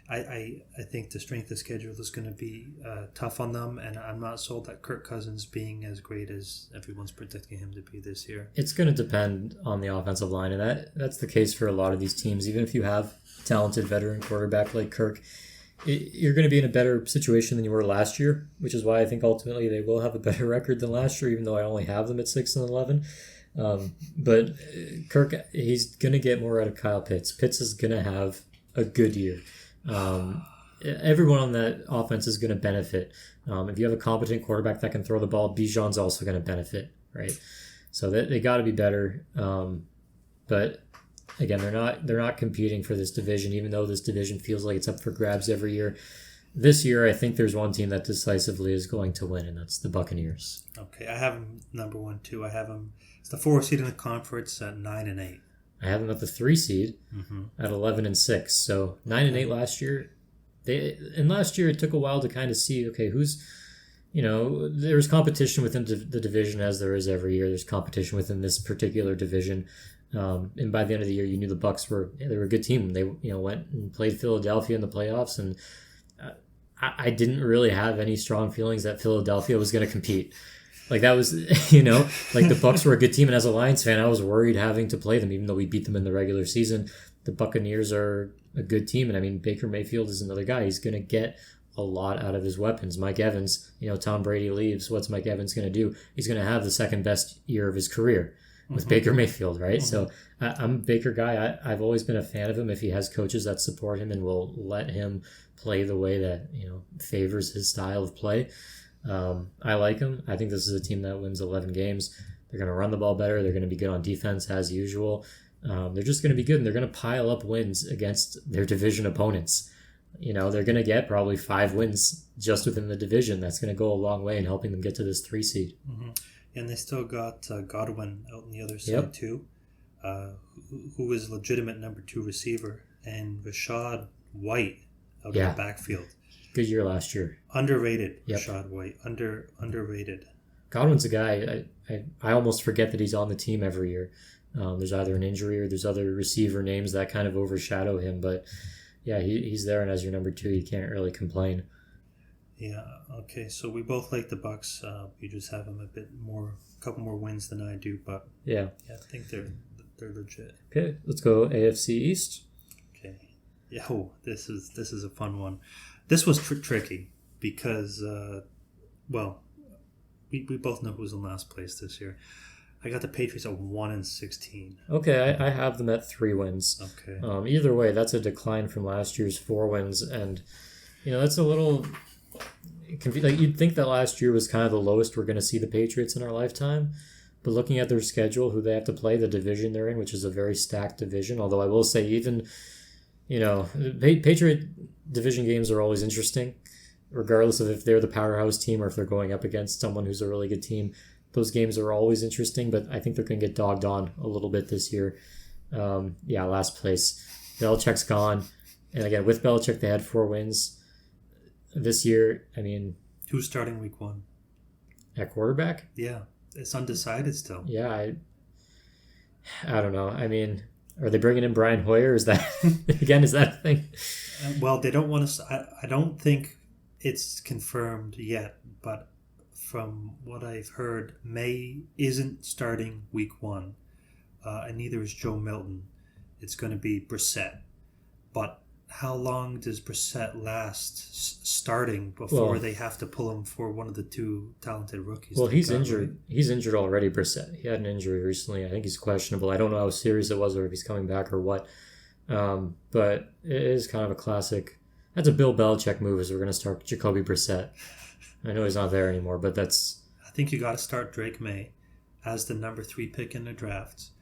I think the strength of schedule is going to be tough on them, and I'm not sold that Kirk Cousins being as great as everyone's predicting him to be this year. It's going to depend on the offensive line, and that's the case for a lot of these teams. Even if you have a talented veteran quarterback like Kirk, you're going to be in a better situation than you were last year, which is why I think ultimately they will have a better record than last year, even though I only have them at 6-11. But Kirk, he's going to get more out of Kyle Pitts. Pitts is going to have a good year. Everyone on that offense is going to benefit. If you have a competent quarterback that can throw the ball, Bijan's also going to benefit, right? So they got to be better. But again, they're not competing for this division, even though this division feels like it's up for grabs every year. This year, I think there's one team that decisively is going to win, and that's the Buccaneers. Okay, I have them number 1 too. I have them. It's the 4th seed in the conference at 9-8. I have them at the 3 seed at 11-6. So 9-8 last year. Last year it took a while to kind of see, okay, who's, there's competition within the division as there is every year. There's competition within this particular division. And by the end of the year, you knew the Bucs were a good team. They went and played Philadelphia in the playoffs, and I didn't really have any strong feelings that Philadelphia was going to compete. Like that was, like the Bucs were a good team, and as a Lions fan, I was worried having to play them, even though we beat them in the regular season. The Buccaneers are a good team, and I mean Baker Mayfield is another guy. He's going to get a lot out of his weapons. Mike Evans, Tom Brady leaves. What's Mike Evans going to do? He's going to have the second best year of his career with Baker Mayfield, right? So I'm a Baker guy. I've always been a fan of him if he has coaches that support him and will let him play the way that favors his style of play. I like him. I think this is a team that wins 11 games. They're going to run the ball better. They're going to be good on defense as usual. They're just going to be good, and they're going to pile up wins against their division opponents. They're going to get probably 5 wins just within the division. That's going to go a long way in helping them get to this 3 seed. Mm-hmm. And they still got Godwin out on the other side Yep. too, who is legitimate number 2 receiver, and Rashad White out in the backfield. Good year last year. Underrated. Yep. Rashad White. Underrated. Godwin's a guy, I almost forget that he's on the team every year. There's either an injury or there's other receiver names that kind of overshadow him. But yeah, he's there, and as your number 2, you can't really complain. Yeah, okay, so we both like the Bucks. You just have them a couple more wins than I do, but yeah, I think they're legit. Okay, let's go AFC East. Okay. Yeah, this is a fun one. This was tricky because, we both know who's in last place this year. I got the Patriots at 1-16. Okay, I have them at 3 wins. Okay. Either way, that's a decline from last year's 4 wins, and that's a little. Like, you'd think that last year was kind of the lowest we're going to see the Patriots in our lifetime, but looking at their schedule, who they have to play, the division they're in, which is a very stacked division. Although I will say, even Patriot division games are always interesting, regardless of if they're the powerhouse team or if they're going up against someone who's a really good team. Those games are always interesting, but I think they're going to get dogged on a little bit this year. Last place. Belichick's gone, and again with Belichick, they had 4 wins. This year, I mean... Who's starting week 1? At quarterback? Yeah. It's undecided still. Yeah, I don't know. I mean, are they bringing in Brian Hoyer? Is that... Again, is that a thing? Well, they don't want to... I don't think it's confirmed yet, but from what I've heard, May isn't starting week 1, and neither is Joe Milton. It's going to be Brissett. But... how long does Brissett last starting before they have to pull him for one of the 2 talented rookies? Well, he's injured. Right? He's injured already, Brissett. He had an injury recently. I think he's questionable. I don't know how serious it was or if he's coming back or what. But it is kind of a classic. That's a Bill Belichick move, is we're going to start Jacoby Brissett. I know he's not there anymore, but that's... I think you got to start Drake May as the number 3 pick in the draft.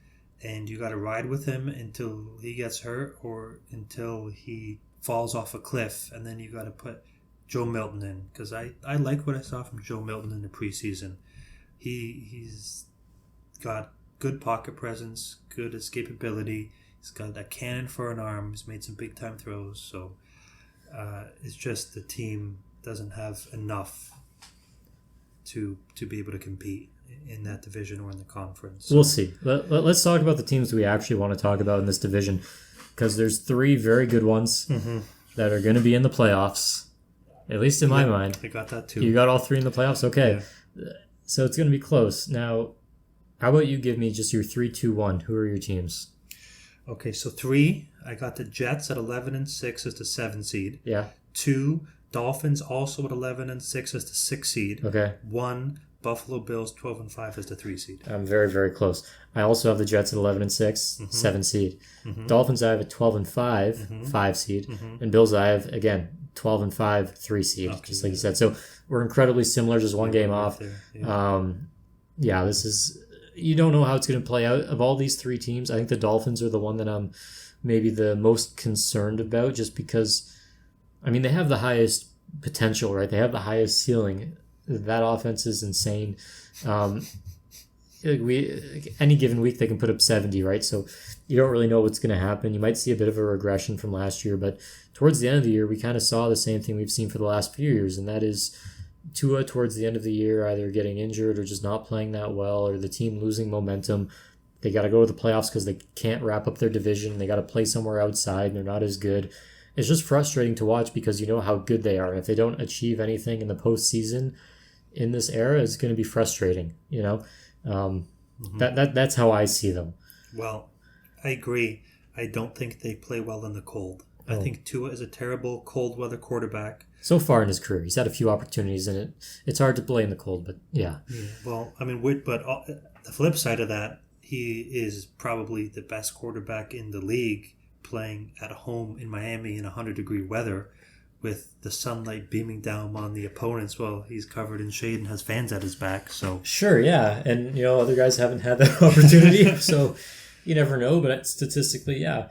And you got to ride with him until he gets hurt or until he falls off a cliff. And then you got to put Joe Milton in. Because I like what I saw from Joe Milton in the preseason. He's got good pocket presence, good escapability. He's got a cannon for an arm. He's made some big-time throws. So it's just the team doesn't have enough to be able to compete in that division or in the conference. We'll see. Let's talk about the teams we actually want to talk about in this division, because there's 3 very good ones that are going to be in the playoffs, at least in my mind. I got that too. You got all 3 in the playoffs? Okay. Yeah. So it's going to be close. Now, how about you give me just your 3, 2, 1? Who are your teams? Okay, so 3, I got the Jets at 11-6 as the 7 seed. Yeah. 2, Dolphins also at 11-6 as the 6 seed. Okay. 1, Buffalo Bills 12-5 as the 3 seed. I'm very, very close. I also have the Jets at 11-6, 7 seed. Dolphins I have at 12-5, 5 seed. And Bills I have, again, 12-5, 3 seed, just like you said. So we're incredibly similar, just one game off. Yeah. This is... You don't know how it's going to play out. Of all these 3 teams, I think the Dolphins are the one that I'm maybe the most concerned about, just because, I mean, they have the highest potential, right? They have the highest ceiling. That offense is insane. Any given week they can put up 70, right? So you don't really know what's going to happen. You might see a bit of a regression from last year, but towards the end of the year, we kind of saw the same thing we've seen for the last few years, and that is Tua towards the end of the year either getting injured or just not playing that well, or the team losing momentum. They got to go to the playoffs because they can't wrap up their division. They got to play somewhere outside, and they're not as good. It's just frustrating to watch because you know how good they are. And if they don't achieve anything in the postseason in this era, it's going to be frustrating, you know? That's how I see them. Well, I agree. I don't think they play well in the cold. I think Tua is a terrible cold weather quarterback. So far in his career, he's had a few opportunities, and it's hard to play in the cold, but yeah. Well, I mean, but the flip side of that, he is probably the best quarterback in the league playing at home in Miami in 100-degree weather with the sunlight beaming down on the opponents while he's covered in shade and has fans at his back. So sure, yeah. And, other guys haven't had that opportunity, so you never know, but statistically, yeah.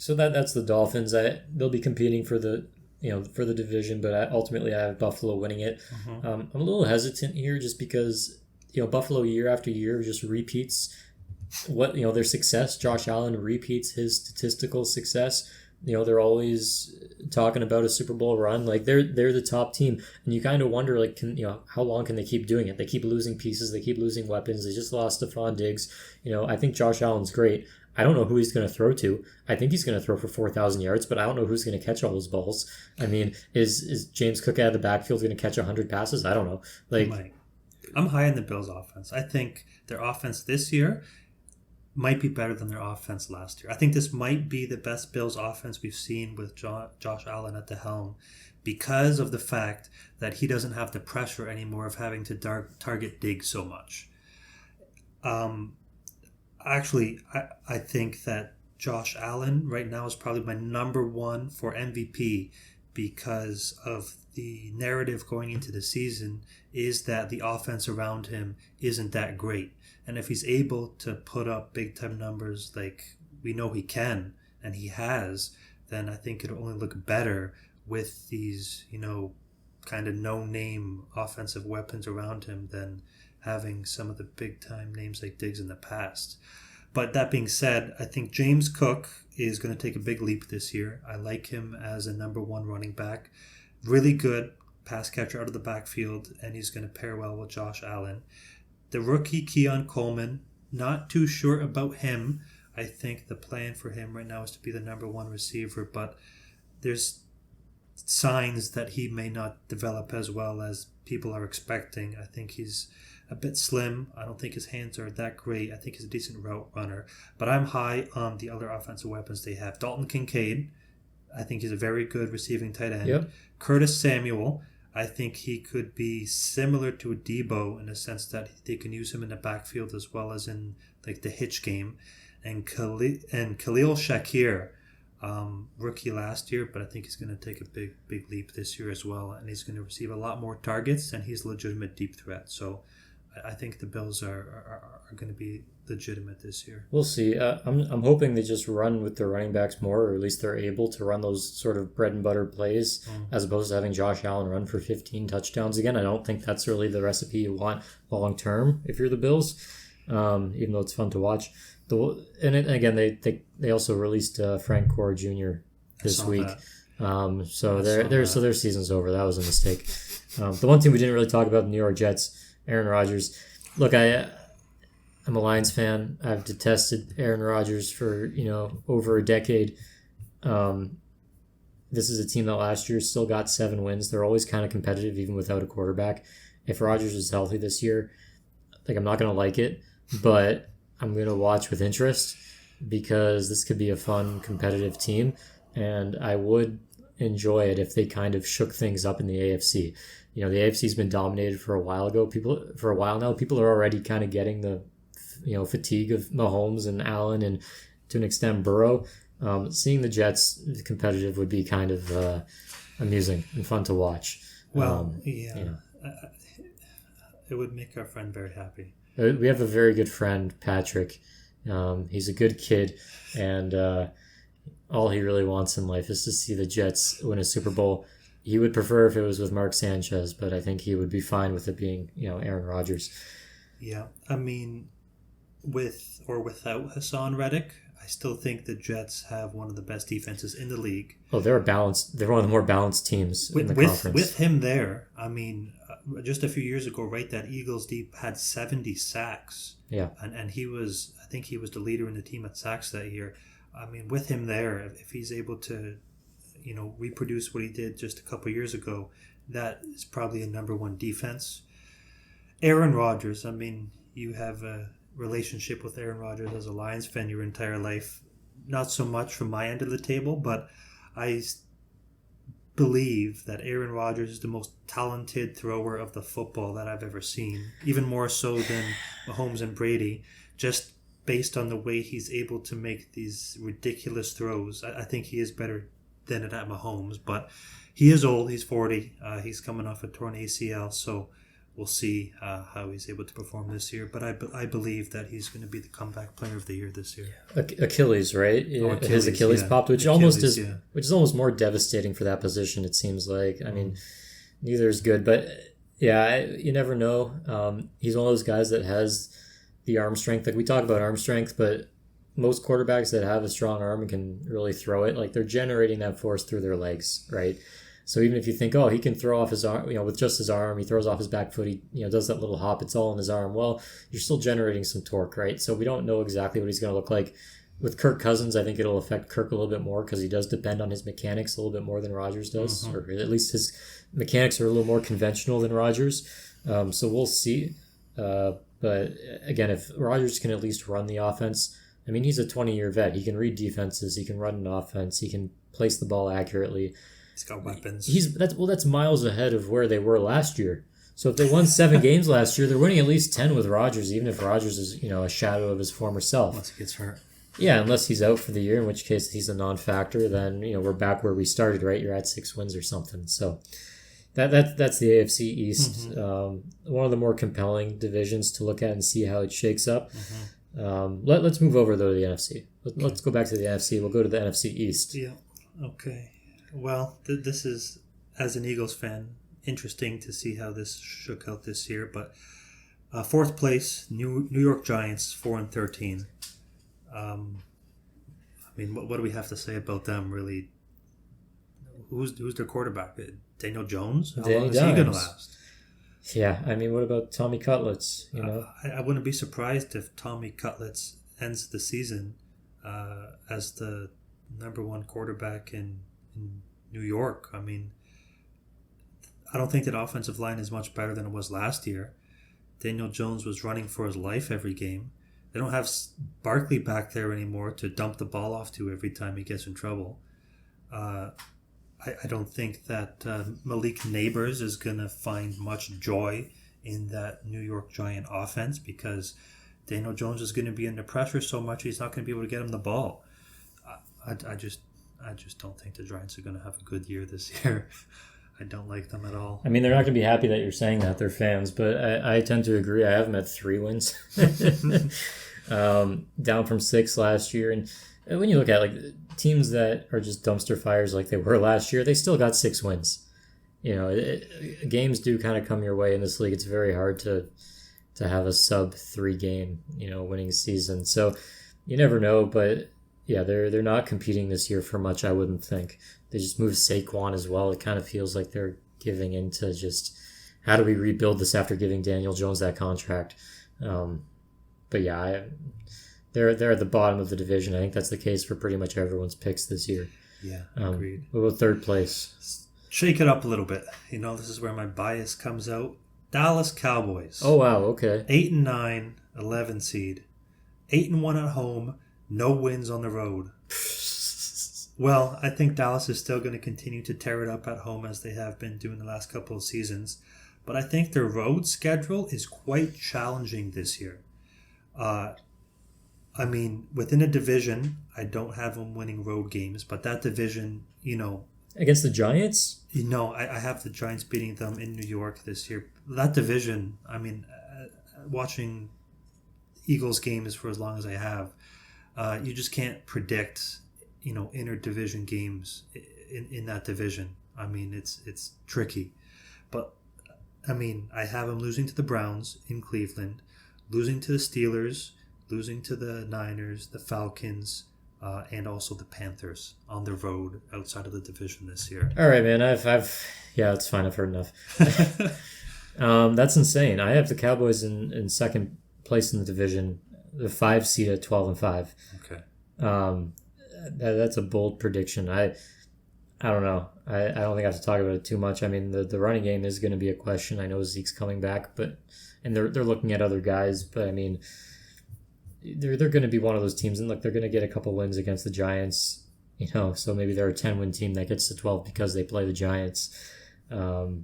So that's the Dolphins. They'll be competing for the for the division, but ultimately I have Buffalo winning it. Mhm. I'm a little hesitant here just because Buffalo year after year just repeats their success. Josh Allen repeats his statistical success. They're always talking about a Super Bowl run. Like they're the top team, and you kind of wonder like how long can they keep doing it? They keep losing pieces, they keep losing weapons. They just lost Stephon Diggs. I think Josh Allen's great. I don't know who he's going to throw to. I think he's going to throw for 4,000 yards, but I don't know who's going to catch all those balls. I mean, is James Cook out of the backfield going to catch 100 passes? I don't know. Like, I'm high in the Bills' offense. I think their offense this year might be better than their offense last year. I think this might be the best Bills offense we've seen with Josh Allen at the helm because of the fact that he doesn't have the pressure anymore of having to target Diggs so much. Actually, I think that Josh Allen right now is probably my number one for MVP because of the narrative going into the season is that the offense around him isn't that great. And if he's able to put up big time numbers like we know he can and he has, then I think it'll only look better with these, kind of no name offensive weapons around him than having some of the big time names like Diggs in the past. But that being said, I think James Cook is going to take a big leap this year. I like him as a number one running back. Really good pass catcher out of the backfield, and he's going to pair well with Josh Allen. The rookie Keon Coleman, not too sure about him. I think the plan for him right now is to be the number one receiver, but there's signs that he may not develop as well as people are expecting. I think he's a bit slim. I don't think his hands are that great. I think he's a decent route runner. But I'm high on the other offensive weapons they have. Dalton Kincaid, I think he's a very good receiving tight end. Yep. Curtis Samuel, I think he could be similar to a Debo in the sense that they can use him in the backfield as well as in like the hitch game. And Khalil Shakir, rookie last year, but I think he's going to take a big leap this year as well. And he's going to receive a lot more targets, and he's a legitimate deep threat. So I think the Bills are going to be legitimate this year. We'll see. I'm hoping they just run with their running backs more, or at least they're able to run those sort of bread and butter plays as opposed to having Josh Allen run for 15 touchdowns again. I don't think that's really the recipe you want long term if you're the Bills, even though it's fun to watch. Again, they also released Frank Gore Jr. this week. So their season's over. That was a mistake. The one team we didn't really talk about, the New York Jets, Aaron Rodgers. Look, I'm a Lions fan. I've detested Aaron Rodgers for over a decade. This is a team that last year still got 7 wins. They're always kind of competitive even without a quarterback. If Rodgers is healthy this year, I'm not going to like it, but I'm going to watch with interest because this could be a fun, competitive team, and I would enjoy it if they kind of shook things up in the AFC. The AFC's been dominated for a while now. People are already kind of getting the fatigue of Mahomes and Allen and to an extent Burrow. Seeing the Jets competitive would be kind of amusing and fun to watch. Well, it would make our friend very happy. We have a very good friend, Patrick. He's a good kid, and all he really wants in life is to see the Jets win a Super Bowl. He would prefer if it was with Mark Sanchez, but I think he would be fine with it being, Aaron Rodgers. Yeah, I mean, with or without Hassan Reddick, I still think the Jets have one of the best defenses in the league. Oh, they're balanced. They're one of the more balanced teams in the conference. With him there, I mean, just a few years ago, right, that Eagles deep had 70 sacks. Yeah. And I think he was the leader in the team at sacks that year. I mean, with him there, if he's able to, reproduce what he did just a couple years ago, that is probably a number one defense. Aaron Rodgers, I mean, you have a relationship with Aaron Rodgers as a Lions fan your entire life. Not so much from my end of the table, but I believe that Aaron Rodgers is the most talented thrower of the football that I've ever seen, even more so than Mahomes and Brady, just based on the way he's able to make these ridiculous throws. I think he is better than it at Mahomes, but he is old. He's 40. He's coming off a torn ACL, so we'll see how he's able to perform this year. But I believe that he's going to be the comeback player of the year this year. Achilles, right? His Achilles popped, which is almost more devastating for that position. It seems like. I mean, neither is good, but yeah, you never know. He's one of those guys that has the arm strength. Like we talk about arm strength, but most quarterbacks that have a strong arm and can really throw it, like they're generating that force through their legs, right? So even if you think, oh, he can throw off his arm, with just his arm, he throws off his back foot, he, does that little hop, it's all in his arm. Well, you're still generating some torque, right? So we don't know exactly what he's going to look like. With Kirk Cousins, I think it'll affect Kirk a little bit more because he does depend on his mechanics a little bit more than Rodgers does, or at least his mechanics are a little more conventional than Rodgers. So we'll see. But again, if Rodgers can at least run the offense, I mean, he's a 20-year vet. He can read defenses. He can run an offense. He can place the ball accurately. He's got weapons. That's miles ahead of where they were last year. So if they won 7 games last year, they're winning at least 10 with Rodgers, even if Rodgers is, a shadow of his former self. Unless he gets hurt. Yeah, unless he's out for the year, in which case he's a non-factor, then, we're back where we started, right? You're at 6 wins or something. So that's the AFC East. One of the more compelling divisions to look at and see how it shakes up. Let's move over, though, to the NFC. Let's go back to the NFC. We'll go to the NFC East. Yeah, okay. Well, this is, as an Eagles fan, interesting to see how this shook out this year. But 4th place, New York Giants, 4-13. I mean, what do we have to say about them, really? Who's their quarterback? Daniel Jones? How long is he going to last? Yeah, I mean, what about Tommy Cutlets? I wouldn't be surprised if Tommy Cutlets ends the season as the number 1 quarterback in New York. I mean, I don't think that offensive line is much better than it was last year. Daniel Jones was running for his life every game. They don't have Barkley back there anymore to dump the ball off to every time he gets in trouble. I don't think that Malik Neighbors is going to find much joy in that New York Giant offense because Daniel Jones is going to be under pressure so much he's not going to be able to get him the ball. I just don't think the Giants are going to have a good year this year. I don't like them at all. I mean, they're not going to be happy that you're saying that. They're fans, but I tend to agree. I have them at 3 wins, down from 6 last year. And when you look at teams that are just dumpster fires like they were last year, they still got 6 wins. Games do kind of come your way in this league. It's very hard to have a sub 3 game, winning season. So you never know, but yeah, they're not competing this year for much, I wouldn't think. They just moved Saquon as well. It kind of feels like they're giving into just how do we rebuild this after giving Daniel Jones that contract. But yeah, they're at the bottom of the division. I think that's the case for pretty much everyone's picks this year. Yeah, agreed. What about 3rd place? Shake it up a little bit. This is where my bias comes out. Dallas Cowboys. Oh, wow, okay. 8-9, 11 seed. 8-1 at home, no wins on the road. Well, I think Dallas is still going to continue to tear it up at home as they have been doing the last couple of seasons. But I think their road schedule is quite challenging this year. I mean, within a division, I don't have them winning road games, but that division, Against the Giants? I have the Giants beating them in New York this year. That division, I mean, watching Eagles games for as long as I have, you just can't predict, inter-division games in that division. I mean, it's tricky. But, I mean, I have them losing to the Browns in Cleveland, losing to the Steelers, losing to the Niners, the Falcons, and also the Panthers on the road outside of the division this year. All right, man. Yeah, it's fine. I've heard enough. That's insane. I have the Cowboys in 2nd place in the division, the 5 seed at 12-5. Okay. That's a bold prediction. I don't know. I don't think I have to talk about it too much. I mean, the running game is going to be a question. I know Zeke's coming back, and they're looking at other guys, but I mean, they're going to be one of those teams, and look, they're going to get a couple wins against the Giants, so maybe they're a 10-win team that gets to 12 because they play the Giants. My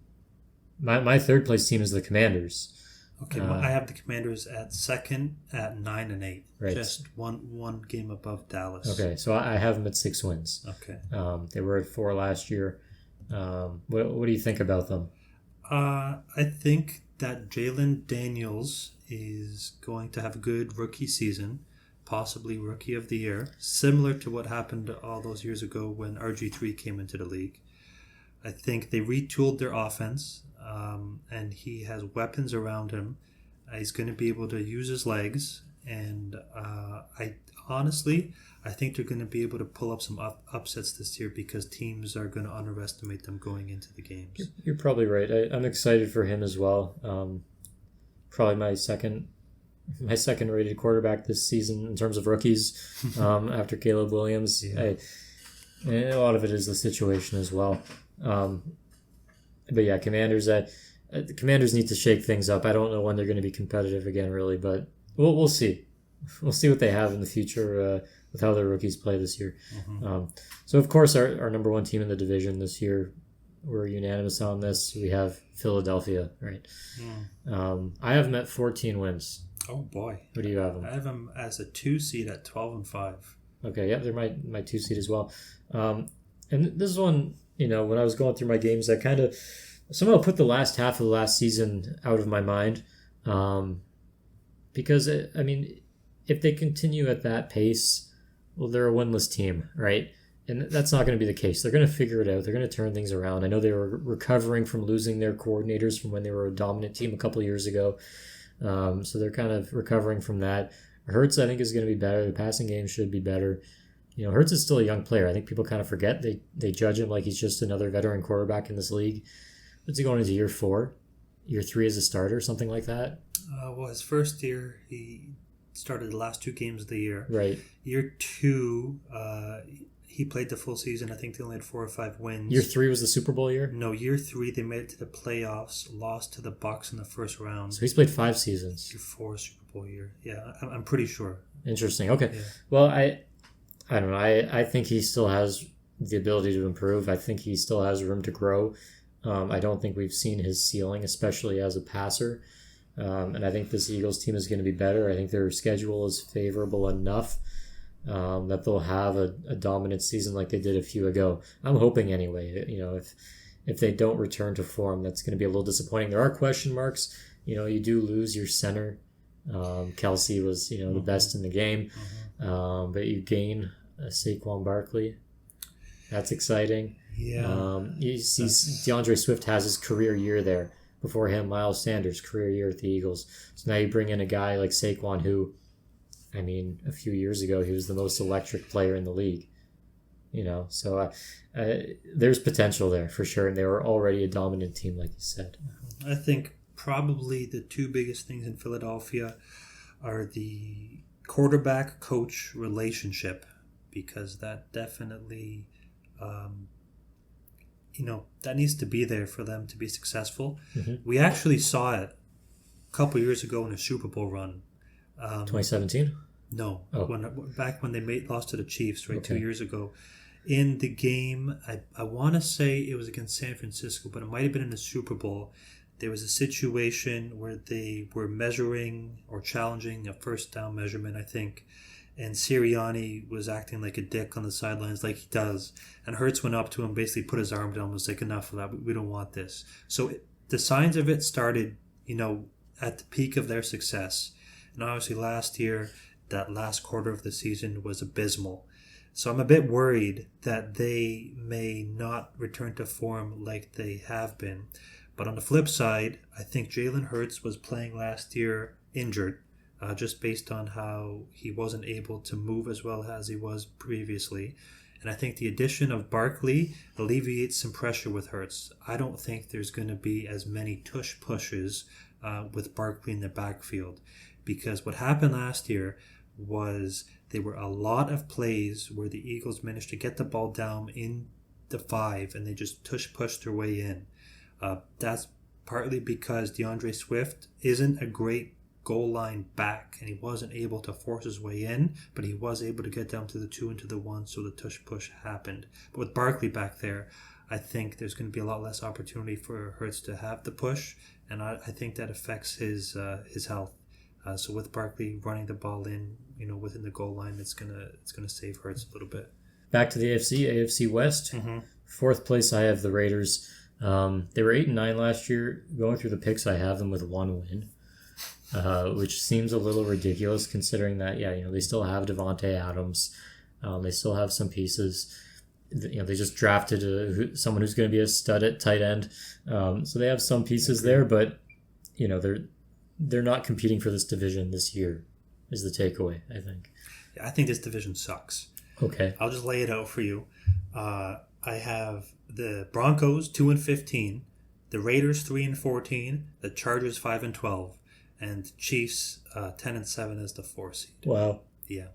3rd place team is the Commanders. Okay, I have the Commanders at 2nd at 9-8. Right. Just one game above Dallas. Okay, so I have them at 6 wins. Okay. They were at 4 last year. What do you think about them? I think that Jalen Daniels is going to have a good rookie season, possibly Rookie of the Year, similar to what happened all those years ago when RG3 came into the league. I think they retooled their offense, and he has weapons around him. He's going to be able to use his legs, and I think they're going to be able to pull up some upsets this year because teams are going to underestimate them going into the games. You're probably right. I'm excited for him as well. Probably my second rated quarterback this season in terms of rookies after Caleb Williams. Yeah. A lot of it is the situation as well. But yeah, Commanders. The Commanders need to shake things up. I don't know when they're going to be competitive again, really, but we'll see. We'll see what they have in the future with how their rookies play this year. Mm-hmm. So, of course, our number one team in the division this year, we're unanimous on this. We have Philadelphia, right? Mm. I have them at 14 wins. Oh, boy. What do you have them? I have them as a 2 seed at 12-5. Okay, yeah, they're my 2 seed as well. And this one, when I was going through my games, I kind of somehow put the last half of the last season out of my mind. Because, if they continue at that pace, well, they're a winless team, right? And that's not going to be the case. They're going to figure it out. They're going to turn things around. I know they were recovering from losing their coordinators from when they were a dominant team a couple of years ago. So they're kind of recovering from that. Hurts, I think, is going to be better. The passing game should be better. Hurts is still a young player. I think people kind of forget. They judge him like he's just another veteran quarterback in this league. What's he going into year 4? Year 3 as a starter, something like that? His first year, he started the last 2 games of the year. Right. Year 2, he played the full season. I think they only had 4 or 5 wins. Year 3 was the Super Bowl year? No, year 3 they made it to the playoffs, lost to the Bucs in the first round. So he's played 5 seasons. Year 4 Super Bowl year. Yeah, I'm pretty sure. Interesting. Okay. Yeah. Well, I don't know. I think he still has the ability to improve. I think he still has room to grow. I don't think we've seen his ceiling, especially as a passer. And I think this Eagles team is going to be better. I think their schedule is favorable enough that they'll have a dominant season like they did a few ago. I'm hoping anyway. If they don't return to form, that's going to be a little disappointing. There are question marks. You do lose your center. Kelsey was the best in the game, but you gain Saquon Barkley. That's exciting. Yeah. You see, DeAndre Swift has his career year there. Before him, Miles Sanders, career year at the Eagles. So now you bring in a guy like Saquon who, a few years ago, he was the most electric player in the league. So there's potential there for sure. And they were already a dominant team, like you said. I think probably the 2 biggest things in Philadelphia are the quarterback-coach relationship, because that definitely... that needs to be there for them to be successful. Mm-hmm. We actually saw it a couple years ago in a Super Bowl run. 2017? No. Oh. Back when they lost to the Chiefs, right, okay. 2 years ago. In the game, I want to say it was against San Francisco, but it might have been in the Super Bowl. There was a situation where they were measuring or challenging a first down measurement, I think. And Sirianni was acting like a dick on the sidelines like he does. And Hurts went up to him, basically put his arm down and was like, enough of that. We don't want this. So the signs of it started, at the peak of their success. And obviously last year, that last quarter of the season was abysmal. So I'm a bit worried that they may not return to form like they have been. But on the flip side, I think Jalen Hurts was playing last year injured. Just based on how he wasn't able to move as well as he was previously. And I think the addition of Barkley alleviates some pressure with Hurts. I don't think there's going to be as many tush pushes with Barkley in the backfield. Because what happened last year was there were a lot of plays where the Eagles managed to get the ball down in the 5 and they just tush pushed their way in. That's partly because DeAndre Swift isn't a great goal line back, and he wasn't able to force his way in, but he was able to get down to the 2 and to the 1, so the tush push happened. But with Barkley back there, I think there's going to be a lot less opportunity for Hurts to have the push, and I think that affects his health. So with Barkley running the ball in, within the goal line, it's gonna save Hurts a little bit. Back to the AFC West. Mm-hmm. 4th place, I have the Raiders. They were 8-9 last year. Going through the picks, I have them with 1 win, which seems a little ridiculous considering that, they still have Devontae Adams. They still have some pieces. They just drafted someone who's going to be a stud at tight end. So they have some pieces there, but, they're not competing for this division this year is the takeaway, I think. I think this division sucks. Okay. I'll just lay it out for you. I have the Broncos 2-15, the Raiders 3-14, the Chargers 5-12, and Chiefs 10-7 as the 4 seed. Wow. Yeah.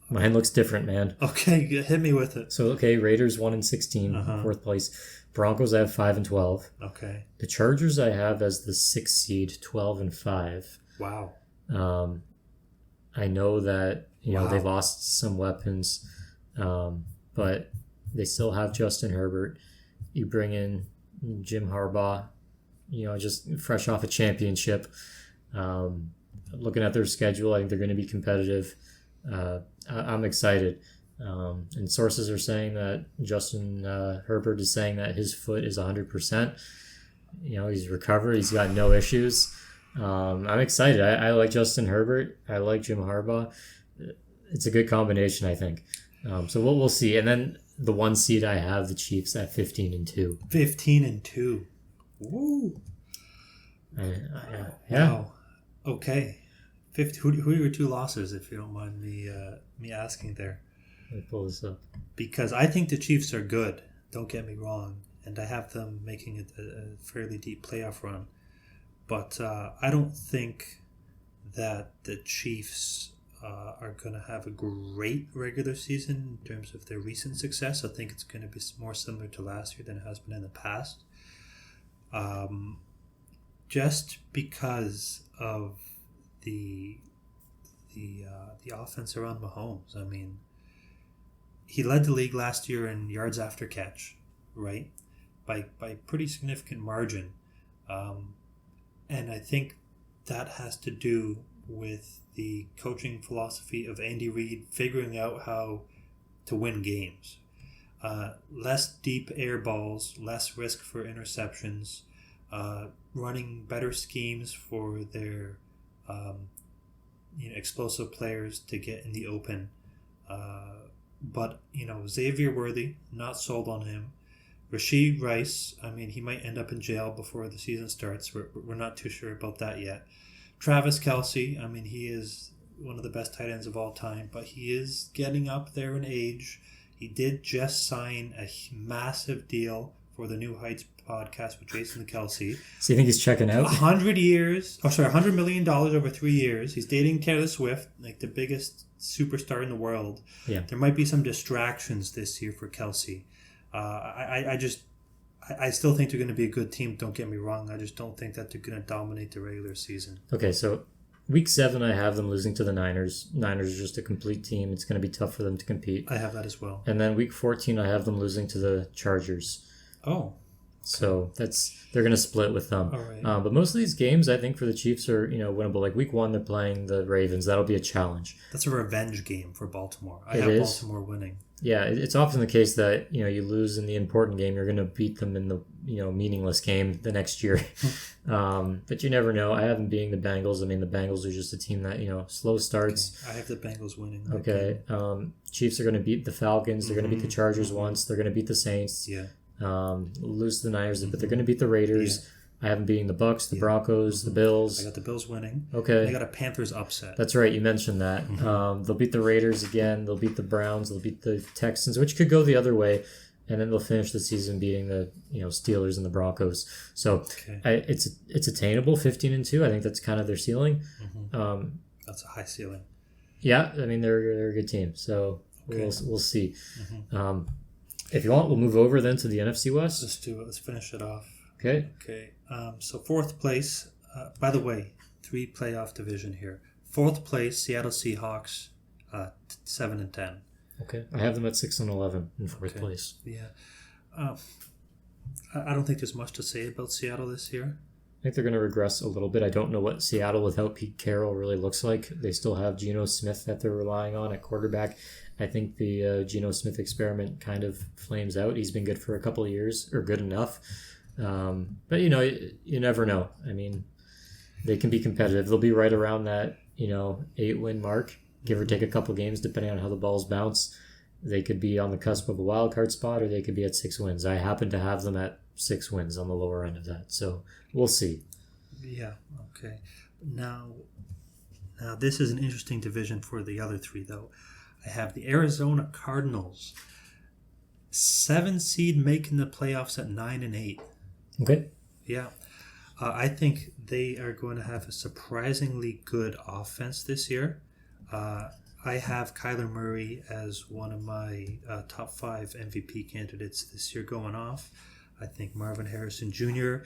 Mine looks different, man. Okay, hit me with it. So, Raiders 1-16, fourth place. Broncos I have 5-12. Okay. The Chargers I have as the 6th seed, 12-5. Wow. I know that Wow. they lost some weapons, but they still have Justin Herbert. You bring in Jim Harbaugh, just fresh off a championship. Looking at their schedule, I think they're going to be competitive. I'm excited. And sources are saying that Justin Herbert is saying that his foot is 100%. He's recovered. He's got no issues. I'm excited. I like Justin Herbert. I like Jim Harbaugh. It's a good combination, I think. So we'll see. And then the 1 seed I have the Chiefs at 15-2. 15-2. Woo. Yeah. Wow. Okay. Who are your 2 losses, if you don't mind me asking there? Let me pull this up. Because I think the Chiefs are good. Don't get me wrong. And I have them making a fairly deep playoff run. But I don't think that the Chiefs are going to have a great regular season in terms of their recent success. I think it's going to be more similar to last year than it has been in the past. Just because of the offense around Mahomes. I mean, he led the league last year in yards after catch, right? By pretty significant margin. And I think that has to do with the coaching philosophy of Andy Reid figuring out how to win games. Less deep air balls, less risk for interceptions, running better schemes for their explosive players to get in the open. But Xavier Worthy, not sold on him. Rashid Rice, I mean, he might end up in jail before the season starts. We're not too sure about that yet. Travis Kelce, I mean, he is one of the best tight ends of all time, but he is getting up there in age. He did just sign a massive deal for the New Heights podcast with Jason Kelce. So you think he's checking out? $100 million over 3 years. He's dating Taylor Swift, like the biggest superstar in the world. Yeah. There might be some distractions this year for Kelce. I still think they're going to be a good team. Don't get me wrong. I just don't think that they're going to dominate the regular season. Okay, so week 7, I have them losing to the Niners. Niners are just a complete team. It's going to be tough for them to compete. I have that as well. And then week 14, I have them losing to the Chargers. Oh. So they're going to split with them. All right. But most of these games, I think, for the Chiefs are winnable. Like week 1, they're playing the Ravens. That'll be a challenge. That's a revenge game for Baltimore. I It have is. Baltimore winning. Yeah, it's often the case that you lose in the important game, you're going to beat them in the meaningless game the next year. But you never know. I have them beating the Bengals. I mean, the Bengals are just a team that slow starts. Okay. I have the Bengals winning. Okay, Chiefs are going to beat the Falcons. They're going to beat the Chargers once. They're going to beat the Saints. Yeah. Lose to the Niners, but they're going to beat the Raiders. Yeah. I have them beating the Bucks, the Broncos, the Bills. I got the Bills winning. Okay. I got a Panthers upset. That's right. You mentioned that. They'll beat the Raiders again. They'll beat the Browns. They'll beat the Texans, which could go the other way. And then they'll finish the season beating the Steelers and the Broncos. So it's attainable, 15-2. I think that's kind of their ceiling. That's a high ceiling. Yeah, I mean they're a good team. So we'll see. If you want, we'll move over then to the NFC West. Let's do it. Let's finish it off. Okay. So 4th place. By the way, 3 playoff division here. 4th place, Seattle Seahawks, 7-10. Okay. I have them at 6-11 in 4th place. Yeah. I don't think there's much to say about Seattle this year. I think they're going to regress a little bit. I don't know what Seattle without Pete Carroll really looks like. They still have Geno Smith that they're relying on at quarterback. I think the Geno Smith experiment kind of flames out. He's been good for a couple of years, or good enough. But, you never know. I mean, they can be competitive. They'll be right around that, 8-win mark, give or take a couple games, depending on how the balls bounce. They could be on the cusp of a wild card spot, or they could be at 6 wins. I happen to have them at 6 wins on the lower end of that. So we'll see. Yeah, okay. Now this is an interesting division for the other three, though. I have the Arizona Cardinals, 7 seed, making the playoffs at 9-8. Okay. Yeah. I think they are going to have a surprisingly good offense this year. I have Kyler Murray as one of my top 5 MVP candidates this year going off. I think Marvin Harrison Jr.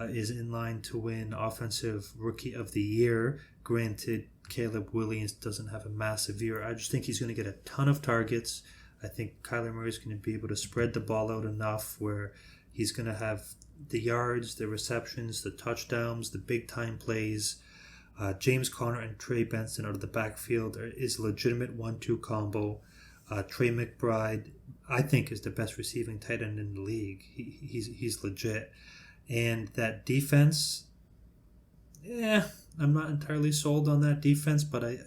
Is in line to win Offensive Rookie of the Year. Granted, Caleb Williams doesn't have a massive year. I just think he's going to get a ton of targets. I think Kyler Murray is going to be able to spread the ball out enough where he's going to have the yards, the receptions, the touchdowns, the big-time plays. James Conner and Trey Benson out of the backfield is a legitimate 1-2 combo. Trey McBride, I think, is the best receiving tight end in the league. He's legit. And that defense, I'm not entirely sold on that defense, but I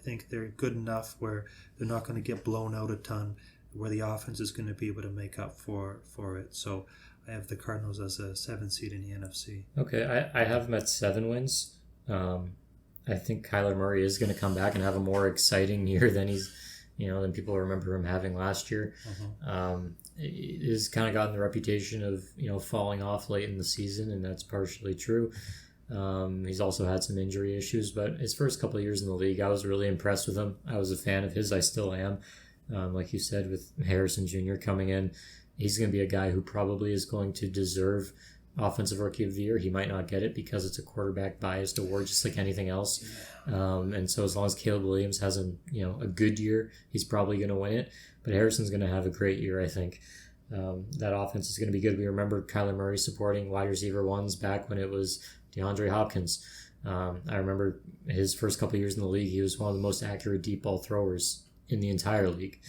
think they're good enough where they're not going to get blown out a ton, where the offense is going to be able to make up for it. So I have the Cardinals as a 7 seed in the NFC. Okay, I have them at 7 wins. I think Kyler Murray is going to come back and have a more exciting year than than people remember him having last year. He's kind of gotten the reputation of falling off late in the season, and that's partially true. He's also had some injury issues, but his first couple of years in the league, I was really impressed with him. I was a fan of his. I still am. Like you said, with Harrison Jr. coming in, he's going to be a guy who probably is going to deserve Offensive Rookie of the Year. He might not get it because it's a quarterback biased award, just like anything else. And so as long as Caleb Williams has a good year, he's probably going to win it. But Harrison's going to have a great year, I think. That offense is going to be good. We remember Kyler Murray supporting wide receiver ones back when it was DeAndre Hopkins. I remember his first couple of years in the league, he was one of the most accurate deep ball throwers in the entire league.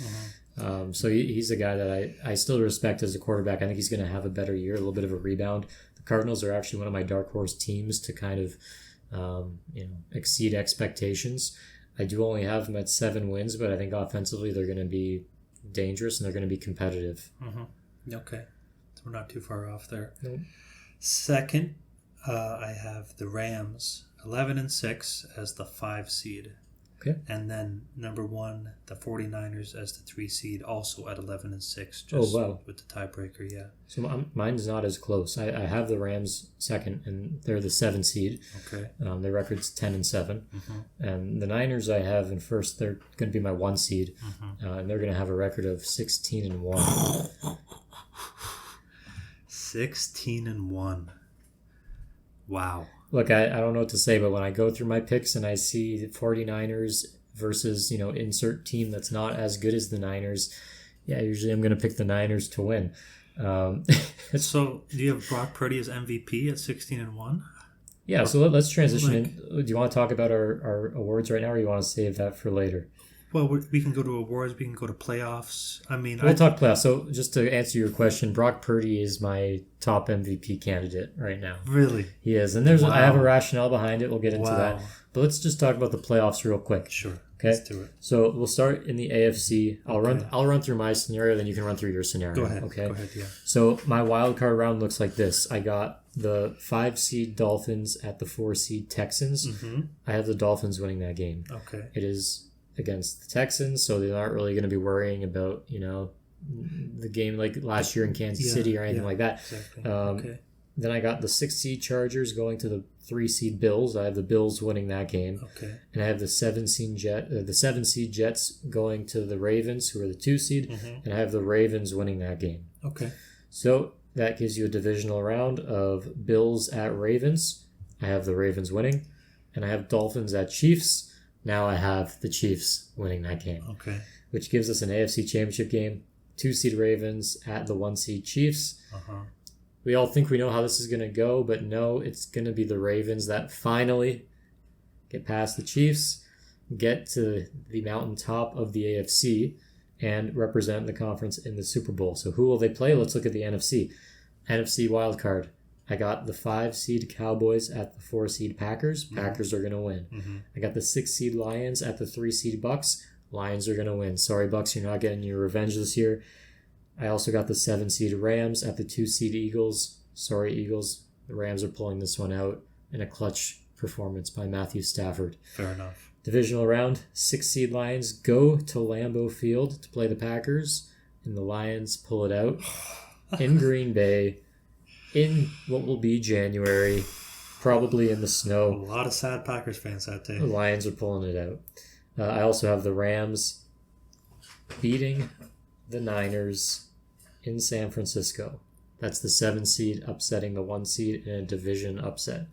So he's a guy that I still respect as a quarterback. I think he's going to have a better year, a little bit of a rebound. The Cardinals are actually one of my dark horse teams to kind of exceed expectations. I do only have them at 7 wins, but I think offensively they're going to be dangerous and they're going to be competitive. Okay, so we're not too far off there. Nope. Second, I have the Rams 11-6 as the 5 seed. Okay. And then number 1, the 49ers as the 3 seed, also at 11-6. With the tiebreaker, yeah. So mine's not as close. I have the Rams second, and they're the 7 seed. Okay. Their record's 10-7. And the Niners I have in first. They're going to be my 1 seed, and they're going to have a record of 16-1. 16-1. Wow. Look, I don't know what to say, but when I go through my picks and I see the 49ers versus, insert team that's not as good as the Niners, usually I'm going to pick the Niners to win. So do you have Brock Purdy as MVP at 16-1? Yeah, so let's transition in. Do you want to talk about our awards right now, or you want to save that for later? Well, we can go to awards. We can go to playoffs. I mean, we'll talk playoffs. So just to answer your question, Brock Purdy is my top MVP candidate right now. Really? He is. And I have a rationale behind it. We'll get into that. But let's just talk about the playoffs real quick. Sure. Okay. Let's do it. So we'll start in the AFC. I'll run through my scenario, then you can run through your scenario. Go ahead. Okay. Go ahead, yeah. So my wild card round looks like this. I got the 5 seed Dolphins at the 4 seed Texans. I have the Dolphins winning that game. Okay. It is against the Texans, so they're not really going to be worrying about the game like last year in Kansas City or anything like that. Exactly. Then I got the 6 seed Chargers going to the 3 seed Bills. I have the Bills winning that game. Okay. And I have the 7 seed Jets going to the Ravens, who are the 2 seed, and I have the Ravens winning that game. Okay. So that gives you a divisional round of Bills at Ravens. I have the Ravens winning, and I have Dolphins at Chiefs. Now I have the Chiefs winning that game. Okay. Which gives us an AFC Championship game. 2 seed Ravens at the 1 seed Chiefs. We all think we know how this is going to go, but no, it's going to be the Ravens that finally get past the Chiefs, get to the mountaintop of the AFC, and represent the conference in the Super Bowl. So who will they play? Let's look at the NFC. NFC wildcard. I got the 5-seed Cowboys at the 4-seed Packers. Packers are going to win. Mm-hmm. I got the 6-seed Lions at the 3-seed Bucks. Lions are going to win. Sorry, Bucks, you're not getting your revenge this year. I also got the 7-seed Rams at the 2-seed Eagles. Sorry, Eagles. The Rams are pulling this one out in a clutch performance by Matthew Stafford. Fair enough. Divisional round, 6-seed Lions go to Lambeau Field to play the Packers, and the Lions pull it out in Green Bay in what will be January, probably in the A snow. lot of sad Packers fans that day. The Lions are pulling it out. I also have the Rams beating the Niners in San Francisco. That's the 7-seed upsetting the 1-seed in a division upset.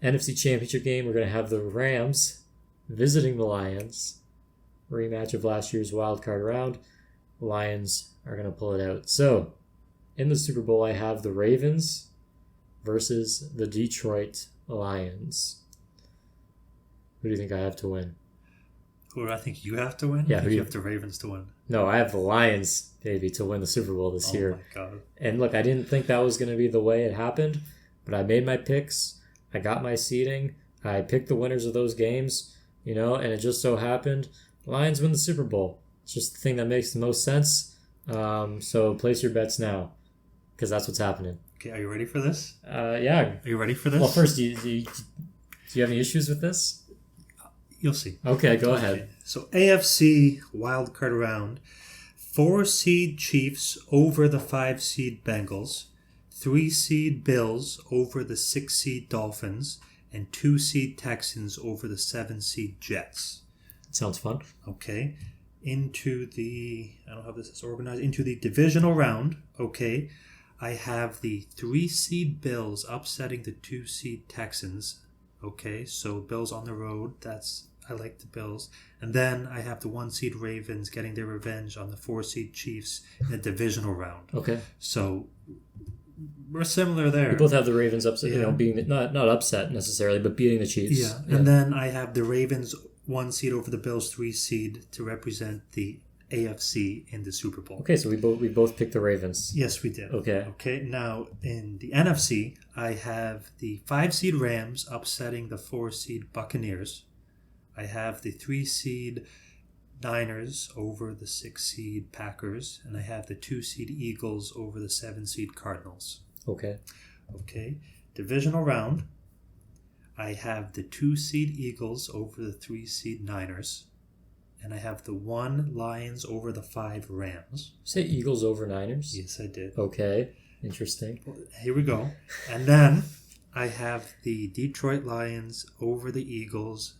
NFC Championship game, we're going to have the Rams visiting the Lions. Rematch of last year's wildcard round. Lions are going to pull it out. So, in the Super Bowl, I have the Ravens versus the Detroit Lions. Who do you think I have to win? Who do I think you have to win? Yeah, I who think do you you- have the Ravens to win. No, I have the Lions, baby, to win the Super Bowl this year. Oh my god. And look, I didn't think that was going to be the way it happened, but I made my picks. I got my seeding. I picked the winners of those games, and it just so happened Lions win the Super Bowl. It's just the thing that makes the most sense. So place your bets now, because that's what's happening. Okay, are you ready for this? Yeah. Are you ready for this? Well, first, do you have any issues with this? You'll see. Okay, go ahead. So AFC wildcard round, 4-seed Chiefs over the 5-seed Bengals, 3-seed Bills over the 6-seed Dolphins, and 2-seed Texans over the 7-seed Jets. Sounds fun. Okay. I don't have this as organized, into the divisional round, okay, I have the 3-seed Bills upsetting the 2-seed Texans, okay, so Bills on the road, I like the Bills. And then I have the 1-seed Ravens getting their revenge on the 4-seed Chiefs in the divisional round. Okay. So we're similar there. We both have the Ravens upset, Yeah. being not upset necessarily, but beating the Chiefs. Yeah. And then I have the Ravens 1-seed over the Bills 3-seed to represent the AFC in the Super Bowl. Okay, so we both picked the Ravens. Yes, we did. Okay. Okay, now in the NFC, I have the 5-seed Rams upsetting the 4-seed Buccaneers. I have the 3-seed Niners over the 6-seed Packers, and I have the 2-seed Eagles over the 7-seed Cardinals. Okay. Okay, divisional round, I have the 2-seed Eagles over the 3-seed Niners, and I have the 1 Lions over the 5 Rams. Say Eagles over Niners? Yes, I did. Okay. Interesting. Here we go. And then I have the Detroit Lions over the Eagles,